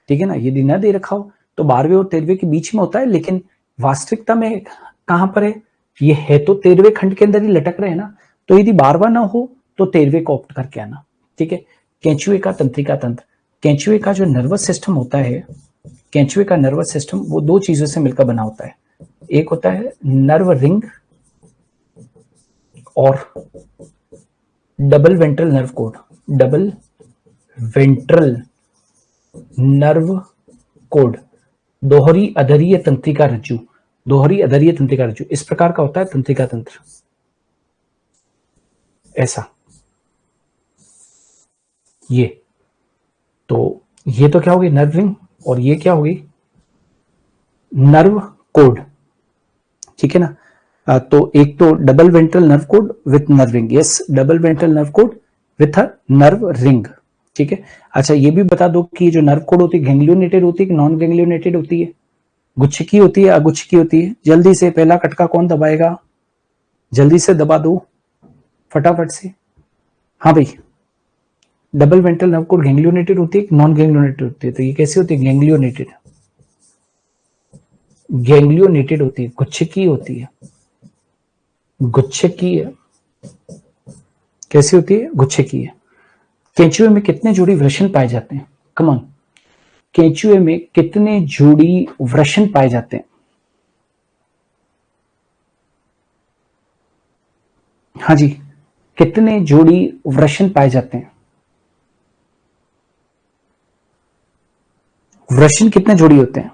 ठीक है ना. यदि ना दे रखा हो तो 12वें और 13वें के बीच में होता है, लेकिन वास्तविकता में कहां पर है? ये है तो 13वें खंड के अंदर ही लटक रहे हैं ना. तो यदि 12वां ना हो तो 13वें को ऑप्ट करके आना, ठीक है. कैंचुए का तंत्रिका तंत्र. कैंचुए का जो नर्वस सिस्टम होता है, कैंचुए का नर्वस सिस्टम वो दो चीजों से मिलकर बना होता है. एक होता है नर्व रिंग और double ventral nerve code. Double ventral nerve code, दोहरी अधरीय तंत्रिका रज्जु. दोहरी अधरीय तंत्रिका रज्जु इस प्रकार का होता है तंत्रिका तंत्र, ऐसा. ये तो क्या होगी? Nerve ring. और ये क्या होगी? नर्व कोड, ठीक है ना. तो एक तो double ventral nerve code with nerve ring. Yes, double ventral nerve code with a nerve ring, ठीक है. अच्छा ये भी बता दो कि जो नर्व कोड होती है गैंग्लियोनेटेड होती है कि नॉन गैंग्लियोनेटेड होती है? गुच्छकी होती है, अगुच्छकी होती है? जल्दी से पहला कटका कौन दबाएगा? जल्दी से दबा दो फटाफट से. हाँ भाई, डबल वेंट्रल नर्व कोड गैंग्लियोनेटेड होती है कि नॉन गैंग्लियोनेटेड होती है? तो ये कैसी होती है? गैंग्लियोनेटेड. गैंग्लियोनेटेड होती है, गुच्छकी होती है. गुच्छकी है. कैसी होती है? गुच्छकी है. कैंचुए में कितने जोड़ी वृषण पाए जाते हैं? कम ऑन, कैंचुए में कितने जोड़ी वृषण पाए जाते हैं? हाँ जी, कितने जोड़ी वृषण पाए जाते हैं? वृषण कितने जोड़ी होते हैं?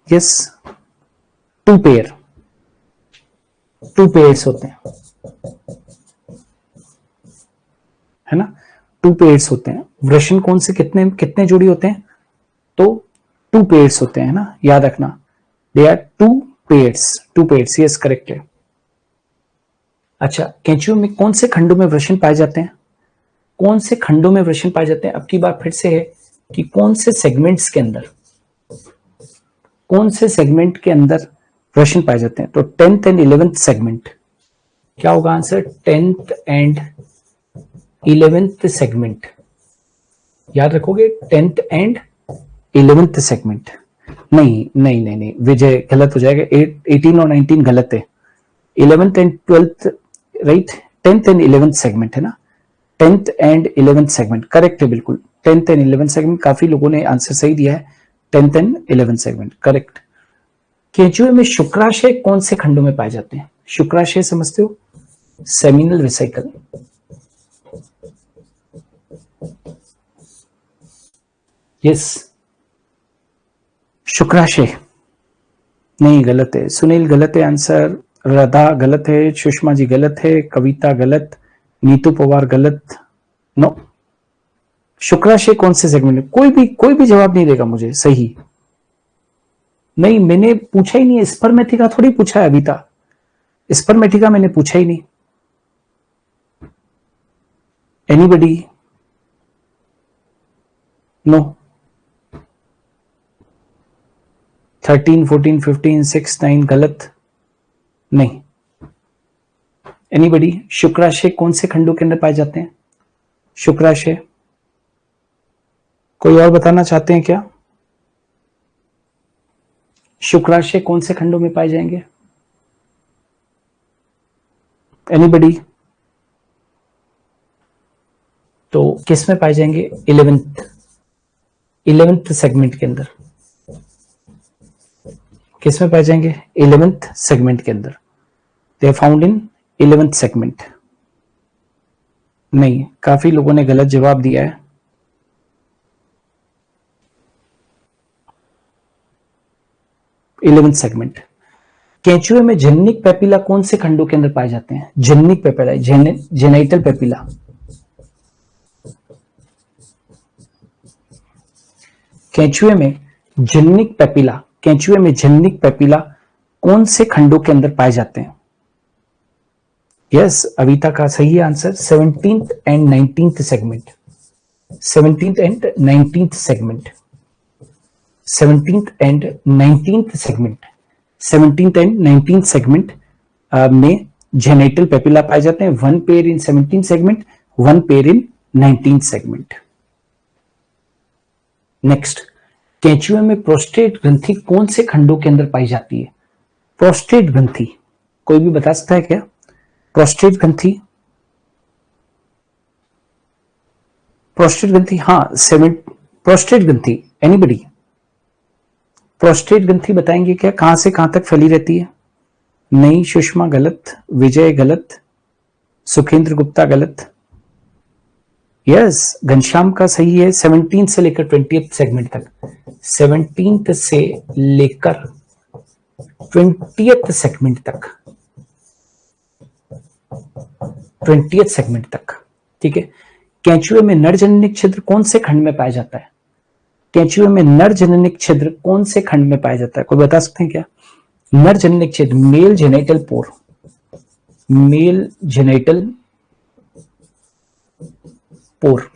Yes, 2 pair. 2 पेयर्स होते हैं, है ना. 2 पेयर्स होते हैं. वृषण कौन से कितने कितने जोड़ी होते हैं? तो 2 पेयर्स होते हैं ना, याद रखना. They are 2 pairs. 2 pairs, yes correct है. अच्छा, कैंचुए में कौन से खंडों में वृषण पाए जाते हैं? कौन से खंडों में वृषण पाए जाते हैं? अब की बात फिर से है कि कौन से सेगमेंट्स के अंदर, कौन से सेगमेंट के अंदर वृषण पाए जाते हैं? तो 10th एंड 11th सेगमेंट. क्या होगा answer? 10th and 11th segment. याद रखोगे 10th एंड 11th सेगमेंट, नहीं नहीं नहीं नहीं विजय, गलत हो जाएगा। 18 और 19 गलत है। 11th and 12th right, 10th and 11th segment है ना, 10th and 11th segment correct है बिल्कुल। 10th एंड 11th सेगमेंट, काफी लोगों ने आंसर सही दिया है। 10th and 11th segment correct. केंचुए में शुक्राशय कौन से खंडों में पाए जाते हैं? शुक्राशय समझते हो? Seminal vesicle, yes. शुक्राशय नहीं, गलत है। सुनील गलत है आंसर, राधा गलत है, सुषमा जी गलत है, कविता गलत, नीतू पवार गलत। नो, शुक्राशय कौन से सेगमेंट में? कोई भी जवाब नहीं देगा मुझे सही। नहीं, मैंने पूछा ही नहीं है। स्पर्मेटिका थोड़ी पूछा है अभी तक, स्पर्मेटिका मैंने पूछा ही नहीं। एनीबडी? नो। 13, 14, 15, 6, 9 गलत नहीं। एनीबडी? शुक्राशय कौन से खंडों के अंदर पाए जाते हैं? शुक्राशय कोई और बताना चाहते हैं क्या? शुक्राशय कौन से खंडों में पाए जाएंगे? एनीबडी? तो किस में पाए जाएंगे? 11th सेगमेंट के अंदर। किस में पाए जाएंगे? 11th सेगमेंट के अंदर। They are found in 11th segment. नहीं, काफी लोगों ने गलत जवाब दिया है। Eleventh segment. केंचुए में जेनिक पेपिला कौन से खंडों के अंदर पाए जाते हैं? Genic papilla, genital papilla. केंचुए में जेनिक पेपिला, केंचुए में जेनिक पेपिला कौन से खंडों के अंदर पाए जाते हैं? यस, अविता का सही answer 17th and 19th segment. 17th and 19th segment. 17th and 19th segment. 17th and 19th segment में जेनाइटल पेपिला पाए जाते हैं। 1 पेयर इन 17th सेगमेंट, 1 पेयर इन 19th सेगमेंट। नेक्स्ट, केंचुए में प्रोस्टेट ग्रंथि कौन से खंडों के अंदर पाई जाती है? प्रोस्टेट ग्रंथि कोई भी बता सकता है क्या? प्रोस्टेट ग्रंथि, प्रोस्टेट ग्रंथि, हाँ, प्रोस्टेट ग्रंथि, एनीबडी? प्रोस्टेट ग्रंथि बताएंगे क्या, कहां से कहां तक फैली रहती है? नहीं, सुषमा गलत, विजय गलत, सुखेंद्र गुप्ता गलत। यस, घनश्याम का सही है। 17 से लेकर 20th सेगमेंट तक, 17th से लेकर 20th सेगमेंट तक, 20th सेगमेंट तक, ठीक है। केंचुए में नर जननिक छिद्र कौन से खंड में पाया जाता है? केंचुए में नर जननिक छिद्र कौन से खंड में पाया जाता है? कोई बता सकते हैं क्या? नर जननिक छिद्र, मेल जेनाइटल पोर, मेल जेनाइटल पोर।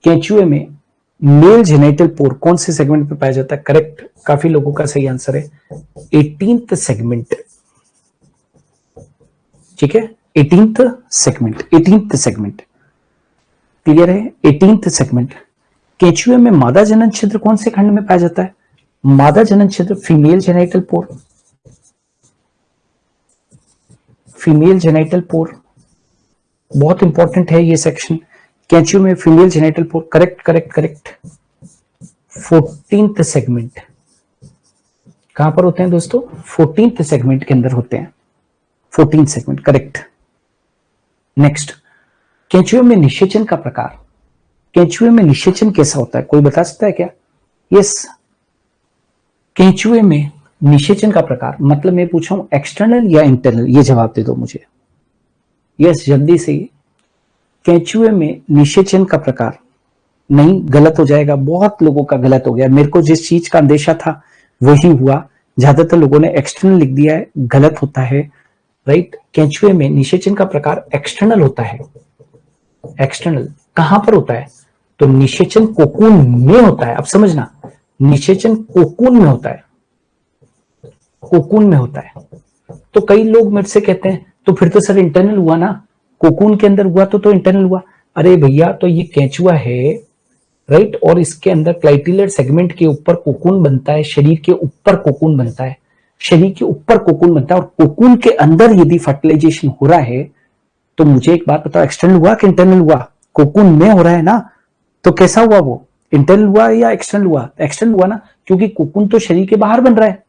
केंचुए में मेल जेनाइटल पोर कौन से सेगमेंट पे पाया जाता है? करेक्ट, काफी लोगों का सही आंसर है 18th सेगमेंट, ठीक है। 18th segment, 18th segment clear है। 18th segment. केंचुए में मादा जनन छिद्र कौन से खंड में पाया जाता है? मादा जनन छिद्र, फीमेल जेनाइटल पोर, फीमेल जेनाइटल पोर बहुत इंपॉर्टेंट है ये सेक्शन। केंचुए में फीमेल जेनाइटल पोर, correct correct correct. 14th segment, कहां पर होते हैं दोस्तों? 14th सेगमेंट के अंदर होते हैं। 14th segment correct. नेक्स्ट, केंचुए में निषेचन का प्रकार, केंचुए में निषेचन कैसा होता है? कोई बता सकता है क्या? यस, केंचुए में निषेचन का प्रकार मतलब मैं पूछा हूं एक्सटर्नल या इंटरनल, ये जवाब दे दो मुझे। यस, जल्दी से। केंचुए में निषेचन का प्रकार, नहीं, गलत हो जाएगा। बहुत लोगों का गलत हो गया। मेरे को जिस चीज का अंदेशा था वही हुआ। ज्यादातर लोगों ने एक्सटर्नल लिख दिया है, गलत होता है, राइट। केंचुए में निषेचन का प्रकार एक्सटर्नल होता है। एक्सटर्नल कहां पर होता है? तो निषेचन कोकून में होता है। अब समझना, निषेचन कोकून में होता है, कोकून में होता है। तो कई लोग मेरे से कहते हैं तो फिर तो सर इंटरनल हुआ ना, कोकून के अंदर हुआ तो इंटरनल हुआ। अरे भैया, तो ये केंचुआ है, राइट। और इसके अंदर क्लाइटिलर सेगमेंट के ऊपर कोकून बनता है, शरीर के ऊपर कोकून बनता है, शरीर के ऊपर कोकून बनता है। और कोकून के अंदर यदि फर्टिलाइजेशन हो रहा है तो मुझे एक बात बताओ, एक्सटर्नल हुआ कि इंटरनल हुआ? कोकून में हो रहा है ना, तो कैसा हुआ वो? इंटरनल हुआ या एक्सटर्नल हुआ? एक्सटर्नल हुआ ना, क्योंकि कोकून तो शरीर के बाहर बन रहा है।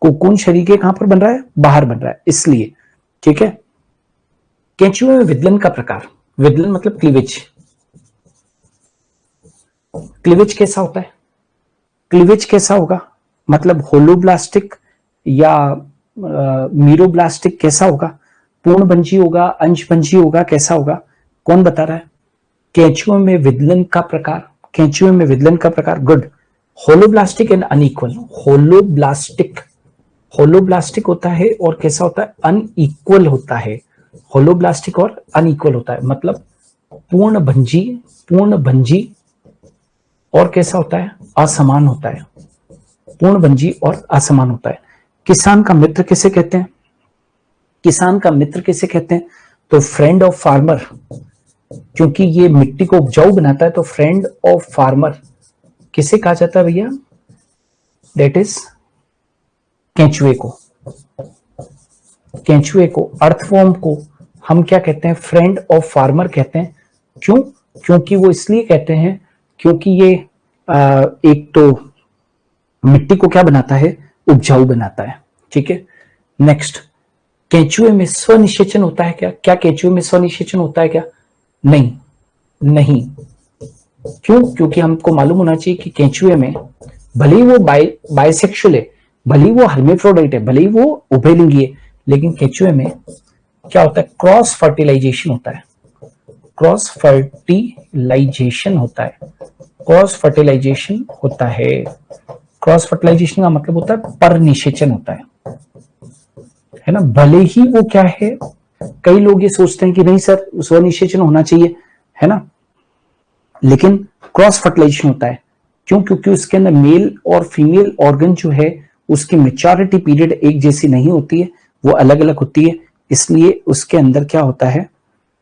कोकून शरीर के कहां पर बन रहा है? बाहर बन रहा है, इसलिए। ठीक है। केंचुए में विदलन का प्रकार, विदलन मतलब क्लीवेज। क्लीवेज कैसा होता है? क्लीवेज कैसा होगा? मतलब होलोब्लास्टिक या मीरोब्लास्टिक कैसा होगा? पूर्णभंजी होगा, अंशभंजी होगा, कैसा होगा? कौन बता रहा है? केंचुए में विदलन का प्रकार, केंचुए में विदलन का प्रकार, good. Holoblastic and unequal. Holoblastic, holoblastic होता है और कैसा होता है? अनइक्वल होता है। होलोब्लास्टिक और अनइक्वल होता है, मतलब पूर्णभंजी, पूर्णभंजी और कैसा होता है? असमान होता है। पूर्णभंजी और असमान होता है। किसान का मित्र किसे कहते हैं? किसान का मित्र किसे कहते हैं? तो फ्रेंड ऑफ फार्मर, क्योंकि ये मिट्टी को उपजाऊ बनाता है, तो फ्रेंड ऑफ फार्मर किसे कहा जाता है भैया? दैट इज केंचुए को। केंचुए को, अर्थवॉर्म को हम क्या कहते हैं? फ्रेंड ऑफ फार्मर कहते हैं। क्यों? क्योंकि वो इसलिए कहते हैं क्योंकि ये एक तो मिट्टी को क्या बनाता है? उपजाऊ बनाता है। ठीक है। नेक्स्ट, केंचुए में स्वनिषेचन होता है क्या? क्या केंचुए में स्वनिषेचन होता है क्या? नहीं, नहीं। क्यों? क्योंकि हमको मालूम होना चाहिए कि केंचुए में भले ही वो बाइसेक्सुअल है, भले ही वो हर्मेफ्रोडाइट है, भले ही वो उभयलिंगी है, लेकिन केंचुए में क्या होता है? क्रॉस फर्टिलाइजेशन होता है। क्रॉस फर्टिलाइजेशन होता है। क्रॉस फर्टिलाइजेशन होता है। क्रॉस फर्टिलाइजेशन का मतलब होता है पर निषेचन होता है ना। भले ही वो क्या है, कई लोग ये सोचते हैं कि नहीं सर स्वनिषेचन होना चाहिए, है ना, लेकिन क्रॉस फर्टिलाइजेशन होता है। क्यों? क्योंकि उसके अंदर मेल और फीमेल ऑर्गन जो है उसकी मेच्योरिटी पीरियड एक जैसी नहीं होती है, वो अलग अलग होती है, इसलिए उसके अंदर क्या होता है?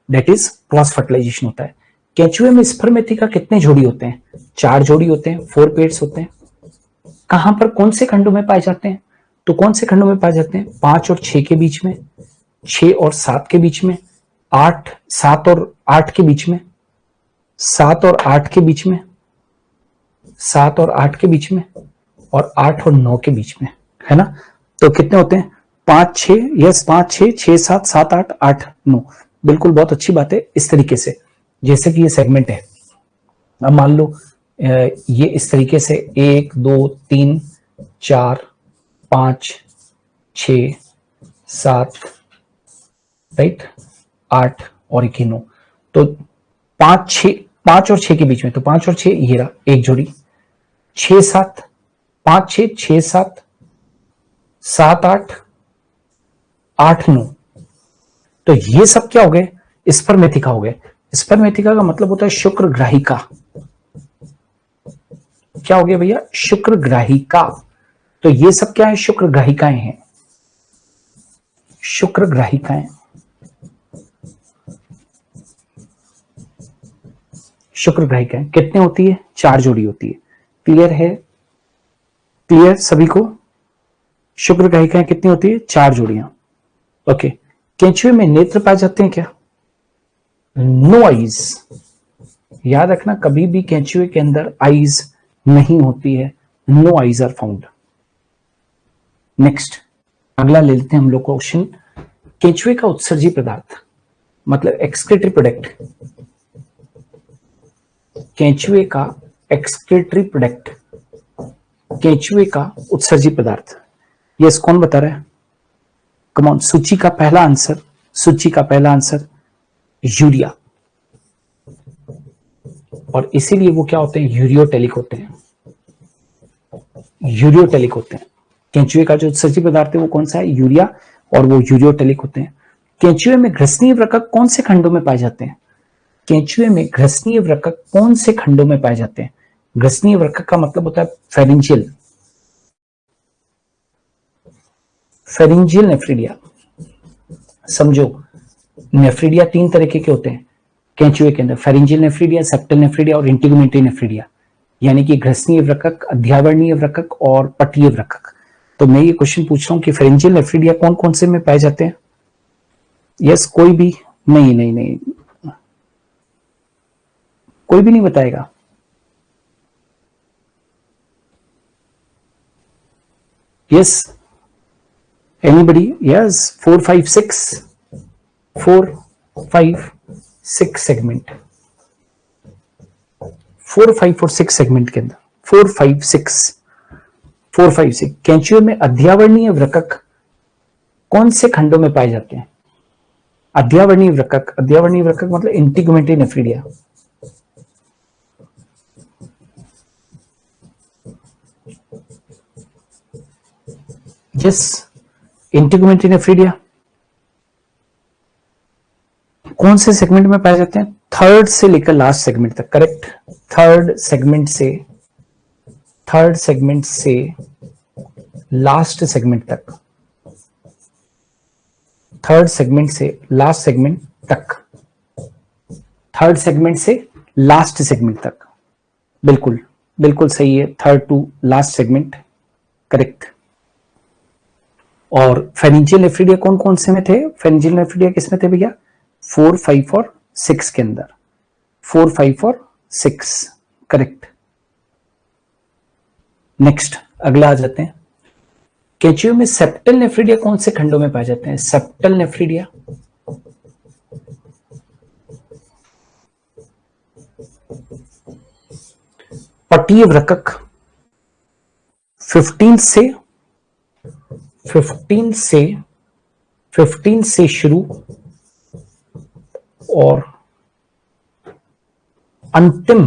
दैट इज क्रॉस फर्टिलाइजेशन होता है। केंचुए में स्पर्मेथिका कितने जोड़ी होते हैं? 4 जोड़ी होते हैं, 4 पेयर्स होते हैं। कहां पर, कौन से खंडों में पाए जाते हैं? तो कौन से खंडों में पाए जाते हैं? 5 और 6 के बीच में, 6 और 7 के बीच में, 8, 7 और 8 के बीच में, 7 और 8 के बीच में, 7 और 8 के बीच में, और 8 और 9 के बीच में, है ना। तो कितने होते हैं? 5 6, यस 5 6 6 7 7 8 8 9, बिल्कुल, बहुत अच्छी बात है। इस तरीके से, जैसे कि ये सेगमेंट है, अब मान लो ये इस तरीके से 1 2 3 4 5 6 7, राइट, 8 और 1 9, तो 5 और 6 के बीच में, तो 5 और 6 ये रहा एक जोड़ी, 6 7, 5 6 6 7 7 8 8 9, तो ये सब क्या हो गए? स्पर्मेथिका हो गए। स्पर्मेथिका का मतलब होता है शुक्र ग्राहिका। क्या हो गया भैया? शुक्र ग्राहिका। तो ये सब क्या है? शुक्र ग्राहिकाएं हैं। शुक्र ग्राहिकाएं, शुक्र ग्राहिकाएं कितने होती है? 4 जोड़ी होती है। क्लियर है? क्लियर सभी को? शुक्र ग्राहिकाएं कितनी होती है? 4 जोड़ियां। ओके। केंचुए में नेत्र पाए जाते हैं क्या? No eyes. याद रखना, कभी भी केंचुए के अंदर आईज नहीं होती है। No eyes are found. Next, अगला ले लेते हैं हम लोग क्वेश्चन। केंचुए का उत्सर्जी पदार्थ, मतलब एक्सक्रीटरी प्रोडक्ट, केंचुए का एक्सक्रीटरी प्रोडक्ट, केंचुए का उत्सर्जी पदार्थ, यस कौन बता रहा है? कमॉन, सूची का पहला आंसर, सूची का पहला आंसर यूरिया। और इसीलिए वो क्या होते हैं? यूरियोटेलिक होते हैं। यूरियोटेलिक होते हैं। केंचुए का जो उत्सर्जी पदार्थ है वो कौन सा है? यूरिया, और वो यूरियोटेलिक होते हैं। केंचुए में घृसनीय वृक्क कौन से खंडों में पाए जाते हैं? केंचुए में घृसनीय वृक्क कौन से खंडों में पाए जाते हैं? घृसनीय वृक्क का मतलब होता है फेरिंजियल, फेरिंजियल नेफ्रिडिया। समझो, नेफ्रिडिया 3 तरीके के होते हैं। कैंचुए के अंदर, फेरिंजियल नेफ्रिडिया, सेप्टल नेफ्रिडिया और इंटीगुमेंटरी नेफ्रिडिया, यानी कि घ्रसनीय वृक्क, अध्यावरणीय वृक्क और पटीय वृक्क। तो मैं ये क्वेश्चन पूछ रहा हूँ कि फेरिंजियल नेफ्रिडिया कौन कौन से में पाए जाते हैं? यस, कोई भी? नहीं नहीं नहीं, कोई भी नहीं बताएगा। Yes, anybody? यस, 4, 5, 6, 4, 5, 6 सेगमेंट, 4, 5 और 6 सेगमेंट के अंदर 4, 5, 6, 4, 5, 6 कैंचुए में अध्यावरणीय वृक्क कौन से खंडों में पाए जाते हैं? अध्यावरणीय वृक्क मतलब इंटीगुमेंटरी नेफ्रिडिया। यस, इंटीगुमेंटरी नेफ्रिडिया कौन से सेगमेंट में पाए जाते हैं? थर्ड से लेकर लास्ट सेगमेंट तक। करेक्ट, थर्ड सेगमेंट से लास्ट सेगमेंट तक, थर्ड सेगमेंट से लास्ट सेगमेंट तक, थर्ड सेगमेंट से लास्ट सेगमेंट तक। बिल्कुल बिल्कुल सही है, third to last segment, correct. और फेरिंजियल नेफ्रिडिया कौन कौन से में थे? फेरिंजियल नेफ्रिडिया किसमें थे भैया? 4, 5 और 6 के अंदर, 4, 5 और 6, करेक्ट। नेक्स्ट, अगला आ जाते हैं। कैंचुए में सेप्टल नेफ्रिडिया कौन से खंडों में पाए जाते हैं? सेप्टल नेफ्रिडिया पटीय वृक्क 15 से शुरू और अंतिम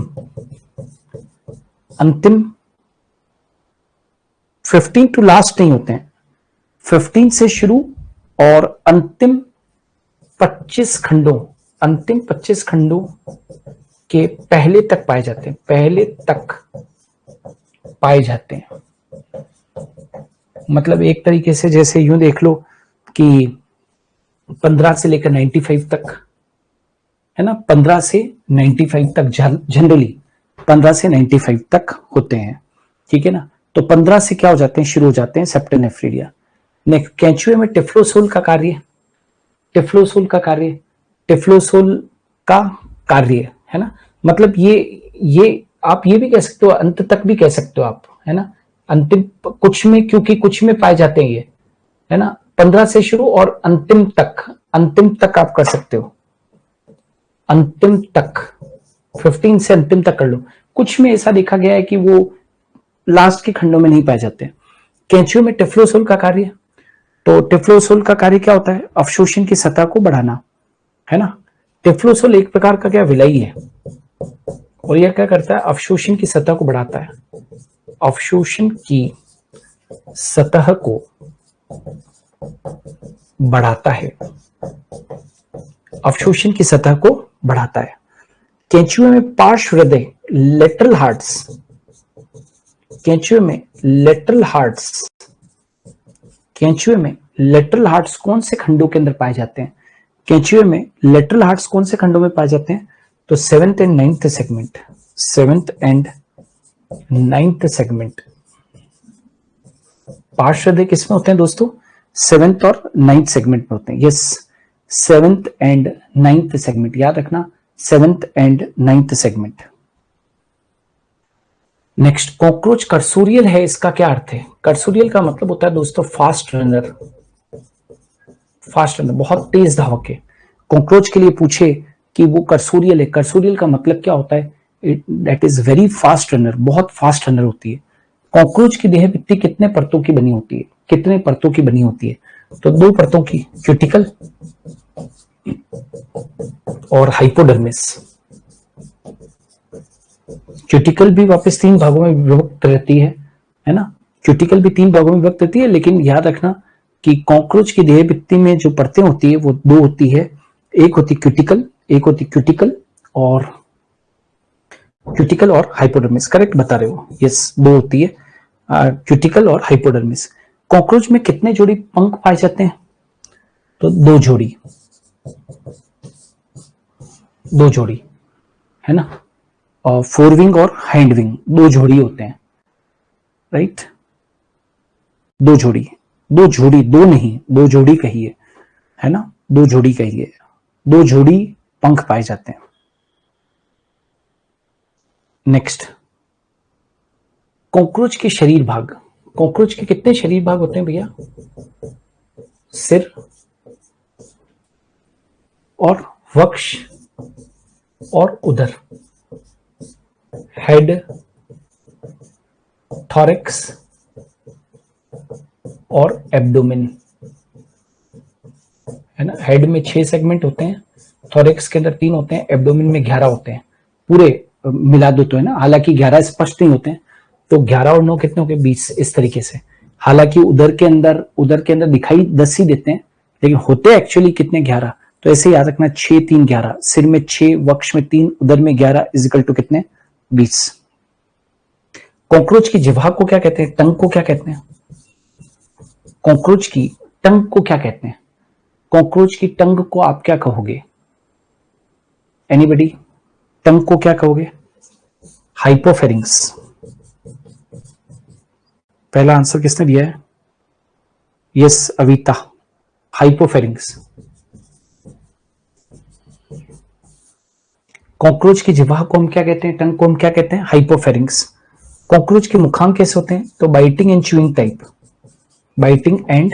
15 टू लास्ट नहीं होते हैं, 15 से शुरू और अंतिम 25 खंडों के पहले तक पाए जाते हैं, मतलब एक तरीके से जैसे यूं देख लो कि 15 से लेकर 95 तक है ना, 15 से 95 तक जनरली 15 से 95 तक होते हैं, ठीक है ना। तो 15 से क्या हो जाते हैं? शुरू हो जाते हैं सेप्टल नेफ्रिडिया। नेक्स्ट, कैंचुए में टिफ्लोसोल का कार्य है ना, मतलब ये आप ये भी कह सकते हो, अंत तक भी कह सकते हो आप, है ना, अंतिम कुछ में, क्योंकि कुछ में पाए जाते हैं ये, है ना, 15 से शुरू और अंतिम तक आप कर सकते हो, अंतिम तक 15 से अंतिम तक कर लो। कुछ में ऐसा देखा गया है कि वो लास्ट के खंडों में नहीं पाए जाते। कैंचुए में टिफ्लोसोल का कार्य, तो टिफ्लोसोल का कार्य क्या होता है? अवशोषण की सतह को बढ़ाना, है ना। टिफ्लोसोल एक प्रकार का क्या विलाई है, और यह क्या करता है? अवशोषण की सतह को बढ़ाता है, अवशोषण की सतह को बढ़ाता है, अवशोषण की सतह को बढ़ाता है। कैंचुए में पार्श्व हृदय, लेटरल हार्ट्स, कैंचुए में लेटरल हार्ट्स कौन से खंडों के अंदर पाए जाते हैं? कैंचुए में लेटरल हार्ट्स कौन से खंडों में पाए जाते हैं? तो 7th and 9th segment, 7th and 9th segment. पार्श्व हृदय किसमें होते हैं दोस्तों? 7th और 9th सेगमेंट में होते हैं। Yes, 7th and 9th segment, याद रखना, 7th and 9th segment. Next, cockroach cursorial है, इसका क्या अर्थ है? कर्सूरियल का मतलब होता है दोस्तों फास्ट रनर, बहुत तेज धावक है। कॉकरोच के लिए पूछे कि वो कर्सूरियल है, कर्सूरियल का मतलब क्या होता है? That is very fast runner, बहुत फास्ट रनर होती है। कॉकरोच की देह भित्ति कितने परतों की बनी होती है? तो 2 परतों की, क्यूटिकल और हाइपोडर्मिस। क्यूटिकल भी वापस 3 भागों में विभक्त रहती है ना, क्यूटिकल भी 3 भागों में विभक्त रहती है, लेकिन याद रखना कि कॉकरोच की देह भित्ति में जो परतें होती है वो 2 होती है, एक होती क्यूटिकल और हाइपोडर्मिस। करेक्ट बता रहे हो? यस, 2 होती है, क्यूटिकल और हाइपोडर्मिस। कॉकरोच में कितने जोड़ी पंख पाए जाते हैं? तो 2 जोड़ी। दो जोड़ी, है ना, और फोर विंग और हैंड विंग दो जोड़ी होते हैं, राइट, दो जोड़ी, दो जोड़ी, दो नहीं, दो जोड़ी कहिए, है ना, दो जोड़ी कहिए, दो जोड़ी पंख पाए जाते हैं। नेक्स्ट, कॉकरोच के शरीर भाग। कॉकरोच के कितने शरीर भाग होते हैं भैया? सिर और वक्ष और उदर, हेड, थॉरेक्स और एब्डोमेन, है ना। हेड में 6 सेगमेंट होते हैं, थॉरेक्स के अंदर 3 होते हैं, एब्डोमेन में 11 होते हैं, पूरे मिला दो तो, है ना। हालांकि 11 स्पष्ट नहीं होते हैं, तो 11 और 9 कितने हो गए? 20, इस तरीके से। हालांकि उदर के अंदर दिखाई 10 ही देते हैं, लेकिन होते एक्चुअली कितने? 11। तो ऐसे याद रखना, 6 3 11, सिर में 6, वक्ष में 3, उदर में 11 इजिकल टू कितने? 20। कॉकरोच की जिह्वा को क्या कहते हैं? टंग को क्या कहते हैं? कॉकरोच की टंग को क्या कहते हैं? कॉकरोच की टंग को आप क्या कहोगे? एनीबडी? टंग को क्या कहोगे? हाइपोफेरिंग्स। पहला आंसर किसने दिया है? यस, अविता, हाइपोफेरिंग्स। कॉकरोच की जिह्वा को हम क्या कहते हैं? टंग को हम क्या कहते हैं? हाइपोफेरिंग्स। कॉकरोच के मुखांक कैसे होते हैं? तो biting and chewing type, biting and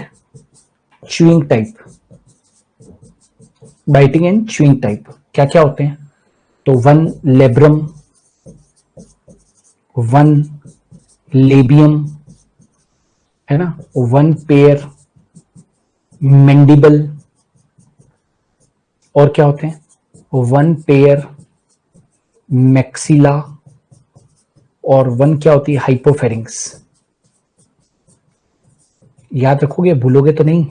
chewing type, biting and chewing type क्या क्या होते हैं? तो 1 लेब्रम, 1 लेबियम, है ना, 1 पेयर मैंडिबल, और क्या होते हैं? 1 पेयर मैक्सिला, और 1 क्या होती है? हाइपोफेरिंग्स। याद रखोगे, भूलोगे तो नहीं।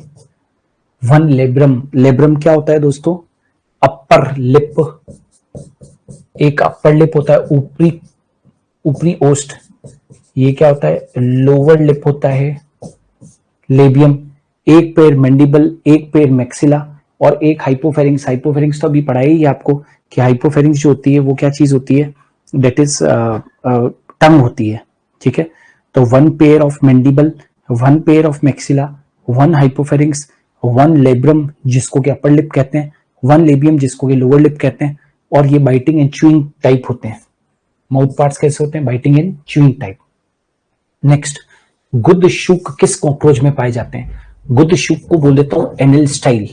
1 लेब्रम, लेब्रम क्या होता है दोस्तों? अपर लिप, एक अपर लिप होता है, ऊपरी ओष्ठ। ये क्या होता है? लोअर लिप होता है, लेबियम। एक पेयर मैंडिबल, एक पेयर मैक्सिला, और एक हाइपोफेरिंग्स। हाइपोफेरिंग्स तो अभी पढ़ाई ही आपको कि हाइपोफेरिंग्स जो होती है वो क्या चीज होती है? दैट इज टंग होती है, ठीक है। तो 1 pair of mandible, 1 pair of maxilla, 1 hypopharynx, 1 labrum जिसको कि अपर लिप कहते हैं, 1 लेबियम जिसको कि लोअर लिप कहते हैं, और ये बाइटिंग एंड च्यूइंग टाइप होते हैं। माउथ पार्ट्स कैसे होते हैं? Biting and chewing type. Next, गुद शुक किस कॉकरोच में पाए जाते हैं? गुद शुक को बोल देता हूं एनल स्टाइल,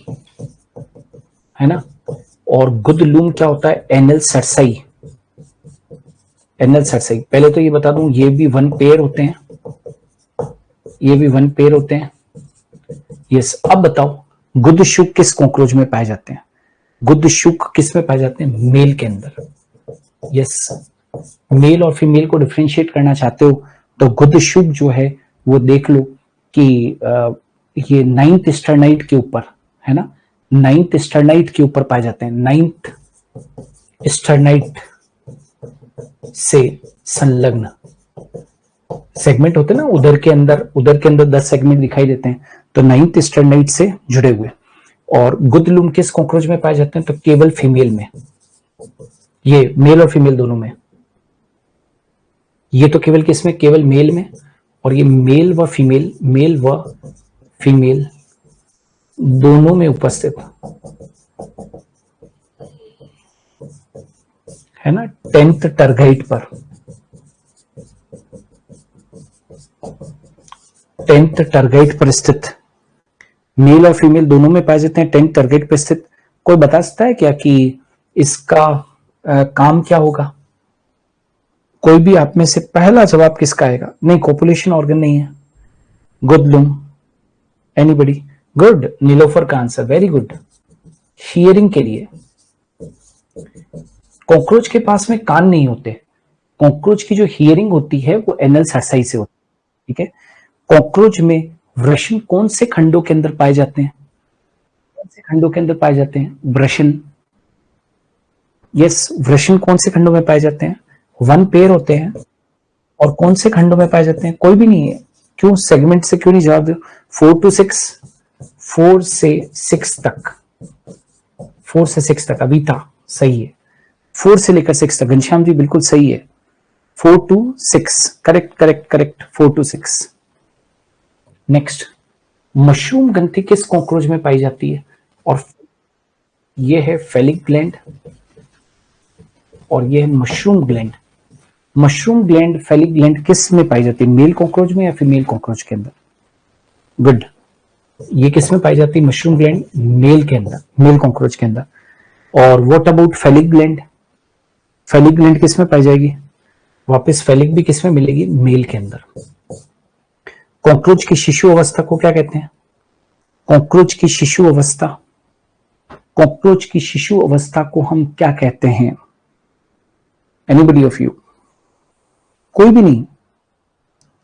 है ना। और गुद लूम क्या होता है? Anal cerci, anal cerci. पहले तो ये बता दूं, ये भी 1 पेयर होते हैं, ये भी 1 पेयर होते हैं। यस, अब बताओ गुद शुक किस कॉकरोच में पाए जाते हैं? गुद शुक किस में पाए जाते हैं? मेल के अंदर। यस, मेल और फीमेल को डिफरेंशिएट करना चाहते हो तो गुद शुक जो है वो देख लो कि ये 9th स्टर्नाइट के ऊपर, है ना, 9th स्टर्नाइट के ऊपर पाए जाते हैं। 9th स्टर्नाइट से संलग्न सेगमेंट होते हैं ना, उदर के अंदर 10 सेगमेंट दिखाई देते हैं, तो 9th स्टर्नाइट से जुड़े हुए। और गुदलूम किस कॉकरोच में पाए जाते हैं? तो केवल फीमेल में, ये मेल और फीमेल दोनों में। ये तो केवल किसमें? केवल मेल में। और ये मेल व फीमेल दोनों में उपस्थित, है ना, 10th टरगाइट पर, 10th टरगाइट पर स्थित मेल और फीमेल दोनों में पाए जाते हैं, 10th टरगाइट पर स्थित। कोई बता सकता है क्या कि इसका काम क्या होगा? कोई भी आप में से पहला जवाब किसका आएगा? नहीं, कॉपुलेशन ऑर्गन नहीं है। गुदलूम, एनीबडी? गुड, नीलोफर का आंसर, वेरी गुड। हियरिंग के लिए। कॉकरोच के पास में कान नहीं होते, कॉकरोच की जो हियरिंग होती है वो एनल सरसाई से होती है, ठीक है। कॉकरोच में वृषण कौन से खंडों के अंदर पाए जाते हैं? कौन से खंडों के अंदर पाए जाते हैं? वृषण। यस, वृषण कौन से खंडों में पाए जाते हैं? 1 पेयर होते हैं। और कौन से खंडों में पाए जाते हैं? कोई भी नहीं है। क्यों? सेगमेंट से क्यों नहीं जवाब दो? 4 to 6, 4 से 6 तक, 4 से 6 तक। अभी था, सही है। 4 से लेकर 6 तक। घनश्याम जी बिल्कुल सही है, 4 to 6, correct correct correct, 4 to 6। Next, mushroom ग्रंथि किस कॉकरोच में पाई जाती है? और ये है फेलिक ग्लैंड और ये है mushroom gland. Mushroom gland, phallic gland किस में पाई जाती है? मेल कॉकरोच में या फीमेल कॉकरोच के अंदर? गुड। ये किस में पाई जाती है? मशरूम ग्लैंड मेल के अंदर, मेल कॉकरोच के अंदर। और what about फेलिक gland? Phallic gland किस में पाई जाएगी? वापस फेलिक भी किस में मिलेगी? मेल के अंदर। कॉकरोच की शिशु अवस्था को क्या कहते हैं? कॉकरोच की शिशु अवस्था, कॉकरोच की शिशु अवस्था को हम क्या कहते हैं? Anybody of you? कोई भी नहीं,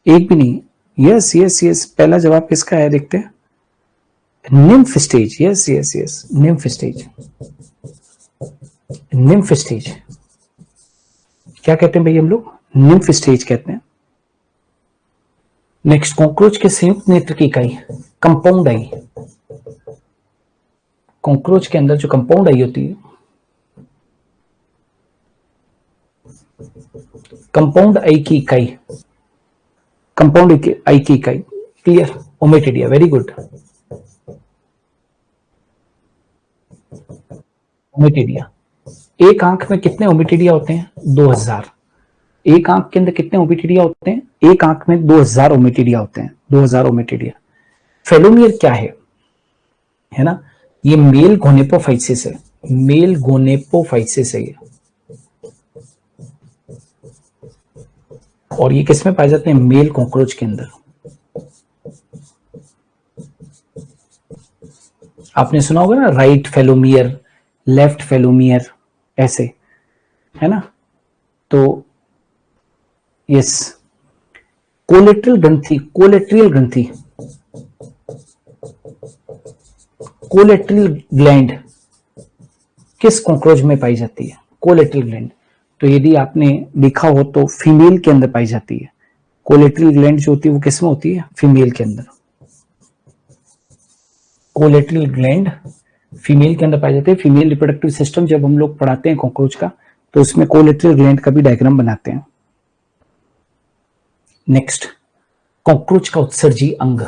एक भी नहीं। यस यस यस, पहला जवाब किसका है देखते हैं। Nymph stage. Yes yes yes, nymph stage. Nymph stage क्या कहते हैं भाई हम लोग? निम्फ स्टेज कहते हैं। नेक्स्ट, कॉकरोच के संयुक्त नेत्र की इकाई कंपाउंड आई। कॉकरोच के अंदर जो कंपाउंड आई होती है, कंपाउंड आई की इकाई, कंपाउंड आई की इकाई, clear? Ommatidia, very good. Ommatidia. एक आंख में कितने ओमेटिडिया होते हैं? 2000। एक आंख के अंदर कितने ओमेटिडिया होते हैं? एक आंख में 2000 ओमेटिडिया होते हैं, 2000 ओमेटिडिया। फेलोमियर क्या है ना? ये मेल गोनेपोफाइसिस है, मेल गोनेपोफाइसिस है ये। और ये किसमें पाए जाते हैं? मेल कॉकरोच के अंदर। आपने सुना होगा ना, राइट फेलोमियर, लेफ्ट फेलोमियर, ऐसे, है ना? तो यस, कोलेट्रल ग्रंथि, कोलेट्रियल ग्रंथि, कोलेट्रल ग्लैंड किस कॉकरोच में पाई जाती है? Collateral gland. तो यदि आपने देखा हो तो फीमेल के अंदर पाई जाती है। कोलेट्रल ग्लैंड जो होती है वो किस में होती है? फीमेल के अंदर। कोलेट्रल ग्लैंड फीमेल के अंदर पाई जाती है। फीमेल रिप्रोडक्टिव सिस्टम जब हम लोग पढ़ाते हैं कॉकरोच का, तो उसमें कोलेट्रल ग्लैंड का भी डायग्राम बनाते हैं। नेक्स्ट, कॉकरोच का उत्सर्जी अंग,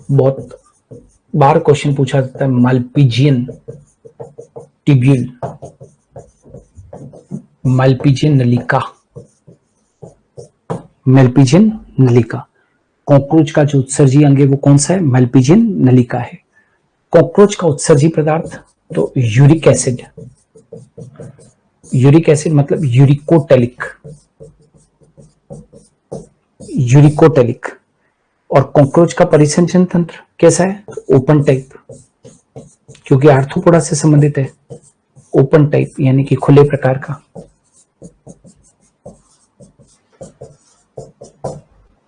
बहुत बार क्वेश्चन पूछा जाता है। मालपीजियन ट्यूब्यूल, मालपीजियन नलिका, मालपीजियन नलिका। कॉकरोच का जो उत्सर्जी अंग है वो कौन सा है? मालपीजियन नलिका है। कॉकरोच का उत्सर्जी पदार्थ तो यूरिक एसिड, यूरिक एसिड मतलब यूरिकोटेलिक, यूरिकोटेलिक। और कॉकरोच का परिसंचरण तंत्र कैसा है? ओपन टाइप, क्योंकि आर्थ्रोपोडा से संबंधित है। ओपन टाइप यानी कि खुले प्रकार का।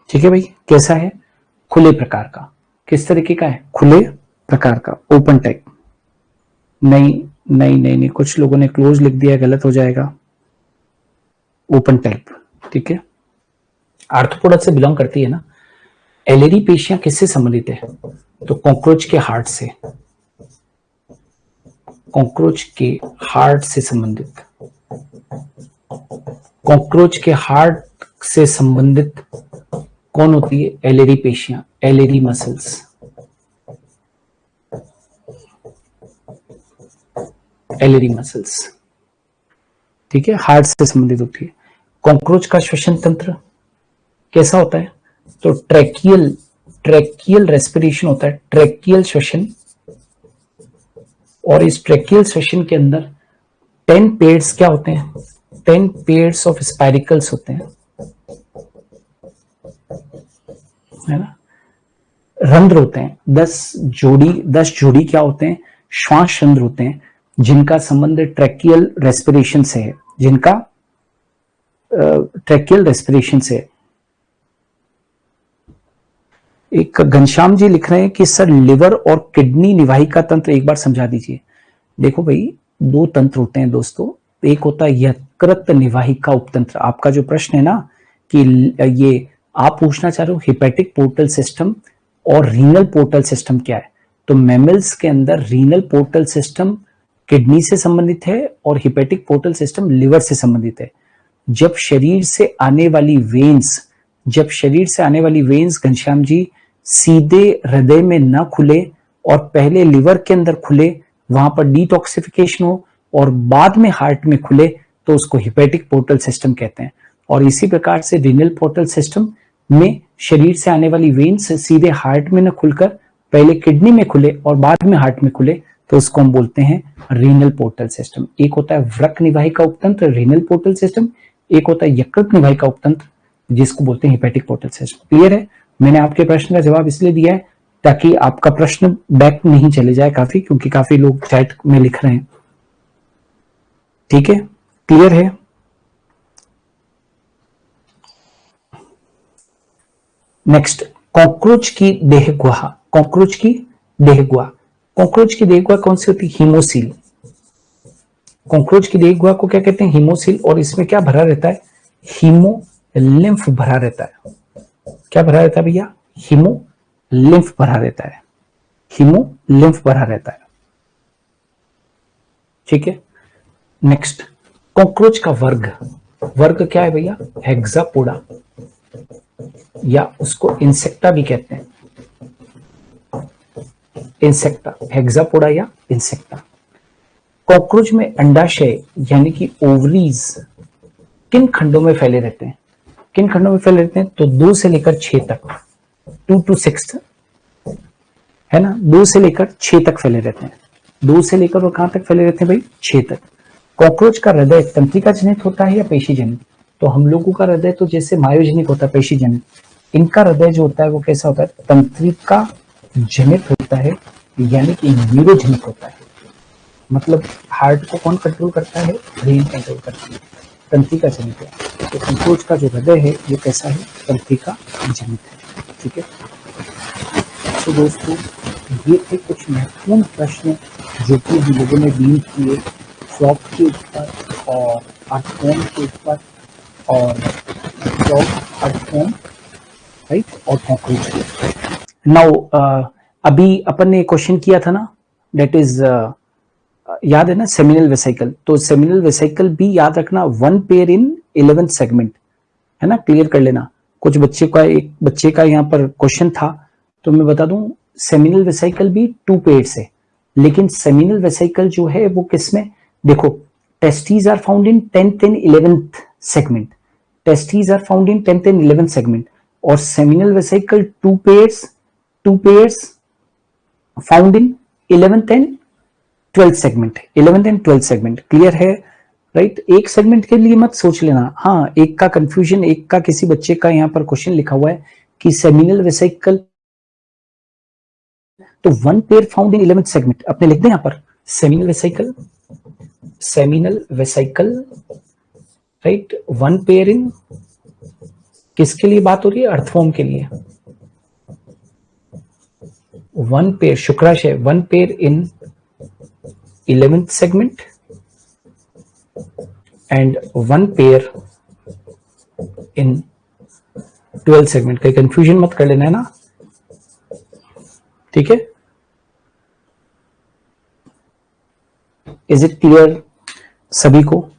ठीक है भाई, कैसा है? खुले प्रकार का। किस तरीके का है? खुले प्रकार का, ओपन टाइप। नहीं नहीं नहीं नहीं, कुछ लोगों ने क्लोज लिख दिया, गलत हो जाएगा। ओपन टाइप, ठीक है। आर्थ्रोपोडा से बिलोंग करती है ना। एलेरी पेशियां किससे संबंधित है? तो कॉकरोच के हार्ट से, कॉकरोच के हार्ट से संबंधित। कॉकरोच के हार्ट से संबंधित कौन होती है? एलेरी पेशियां, एलेरी मसल्स, एलेरी मसल्स, ठीक है, हार्ट से संबंधित होती है। कॉकरोच का श्वसन तंत्र कैसा होता है? तो ट्रैकियल रेस्पिरेशन होता है, ट्रैकियल श्वसन। और इस ट्रैकियल श्वसन के अंदर 10 पेयर्स क्या होते हैं? 10 पेयर्स ऑफ स्पाइरिकल्स होते हैं, है ना। रंध्र होते हैं 10 जोड़ी क्या होते हैं? श्वास रंध्र होते हैं, जिनका संबंध ट्रैकियल रेस्पिरेशन से है, जिनका ट्रैकियल रेस्पिरेशन से है। एक घनश्याम जी लिख रहे हैं कि सर लिवर और किडनी निवाहिका तंत्र एक बार समझा दीजिए। देखो भाई, 2 तंत्र होते हैं दोस्तों। एक होता है यकृत निवाहिका उपतंत्र। आपका जो प्रश्न है ना कि ये आप पूछना चाह रहे हो हिपैटिक पोर्टल सिस्टम और रीनल पोर्टल सिस्टम क्या है, तो मैमल्स के अंदर रीनल पोर्टल सिस्टम किडनी से संबंधित है और हिपेटिक पोर्टल सिस्टम लिवर से संबंधित है। जब शरीर से आने वाली वेन्स घनश्याम जी सीधे हृदय में न खुले और पहले लिवर के अंदर खुले, वहां पर डिटॉक्सिफिकेशन हो और बाद में हार्ट में खुले, तो उसको हिपेटिक पोर्टल सिस्टम कहते हैं। और इसी प्रकार से रीनल पोर्टल सिस्टम में शरीर से आने वाली वेन्स सीधे हार्ट में न खुलकर पहले किडनी में खुले और बाद में हार्ट में खुले, तो उसको हम बोलते हैं रीनल पोर्टल सिस्टम। एक होता है वृक्क निवाहिका उपतंत्र रीनल पोर्टल सिस्टम, एक होता है यकृत निवाहिका उपतंत्र जिसको बोलते हैं हिपेटिक पोर्टल सिस्टम। क्लियर है? मैंने आपके प्रश्न का जवाब इसलिए दिया है ताकि आपका प्रश्न बैक नहीं चले जाए काफी, क्योंकि काफी लोग चैट में लिख रहे हैं। ठीक है, क्लियर है? नेक्स्ट, कॉकरोच की देह गुहा। कॉकरोच की देह गुहा कौन सी होती है? हीमोसील। कॉकरोच की देह गुहा को क्या कहते हैं? हीमोसील। और इसमें क्या भरा रहता है? हीमोलिम्फ भरा रहता है। क्या भरा रहता है भैया? हीमोलिम्फ भरा रहता है। हीमोलिम्फ भरा रहता है। ठीक है, नेक्स्ट, कॉकरोच का वर्ग क्या है भैया? हेक्सापोडा, या उसको इंसेक्टा भी कहते हैं। इंसेक्टा, हेक्सापोडा या इंसेक्टा। कॉकरोच में अंडाशय यानी कि ओवरीज किन खंडों में फैले रहते हैं? तो 2 से लेकर 6 तक, 2 to 6 है ना, 2 से लेकर 6 तक फैले रहते हैं। 2 से लेकर और कहां तक फैले रहते हैं भाई? 6 तक। कॉकरोच का हृदय तंत्रिका जनित होता है या पेशी जनित? तो हम लोगों का हृदय तो जैसे मायोजनिक होता है, पेशी जनित। इनका हृदय जो होता है वो कैसा होता है? तंत्रिका जनित होता है, यानी कि न्यूरोजेनिक होता है। मतलब हार्ट को कौन कंट्रोल करता है? ब्रेन कंट्रोल करता है, तंत्रिका जनित है। तो कॉकरोच का जो हृदय है ये कैसा है? तंत्रिका जनित है। ठीक है, तो दोस्तों ये थे कुछ महत्वपूर्ण प्रश्न जो कि हम लोगों ने डील किए फ्रॉग के ऊपर और अर्थवॉर्म के ऊपर और अर्थवॉर्म, राइट, और कॉकरोच के ऊपर। नाउ अभी अपन ने क्वेश्चन किया था ना, दैट इज याद है ना, सेमिनल वेसिकल। तो सेमिनल वेसिकल भी याद रखना, 1 पेयर इन 11th सेगमेंट, है ना, क्लियर कर लेना। एक बच्चे का यहाँ पर क्वेश्चन था, तो मैं बता दूं, सेमिनल वेसिकल भी 2 पेयर्स है, लेकिन सेमिनल वेसिकल जो है वो किसमें? देखो, testes are found in 10th and 11th segment. Testes are found in 10th and 11th segment, और seminal vesicle 2 pairs found in 11th and 12th segment. 11th and 12th segment, clear है? Right, एक segment के लिए मत सोच लेना। हाँ, एक का कंफ्यूजन, एक का किसी बच्चे का यहाँ पर क्वेश्चन लिखा हुआ है कि सेमिनल वेसिकल, तो 1 pair found in 11th segment अपने लिख दें यहाँ पर, सेमिनल वेसिकल, राइट, 1 पेयर इन, किसके लिए बात हो रही है? अर्थवॉर्म के लिए। 1 पेयर, शुक्राशय, 1 pair in 11th segment and 1 pair in 12th segment। कहीं कंफ्यूजन मत कर लेना, है ना? ठीक है, इज इट क्लियर सभी को?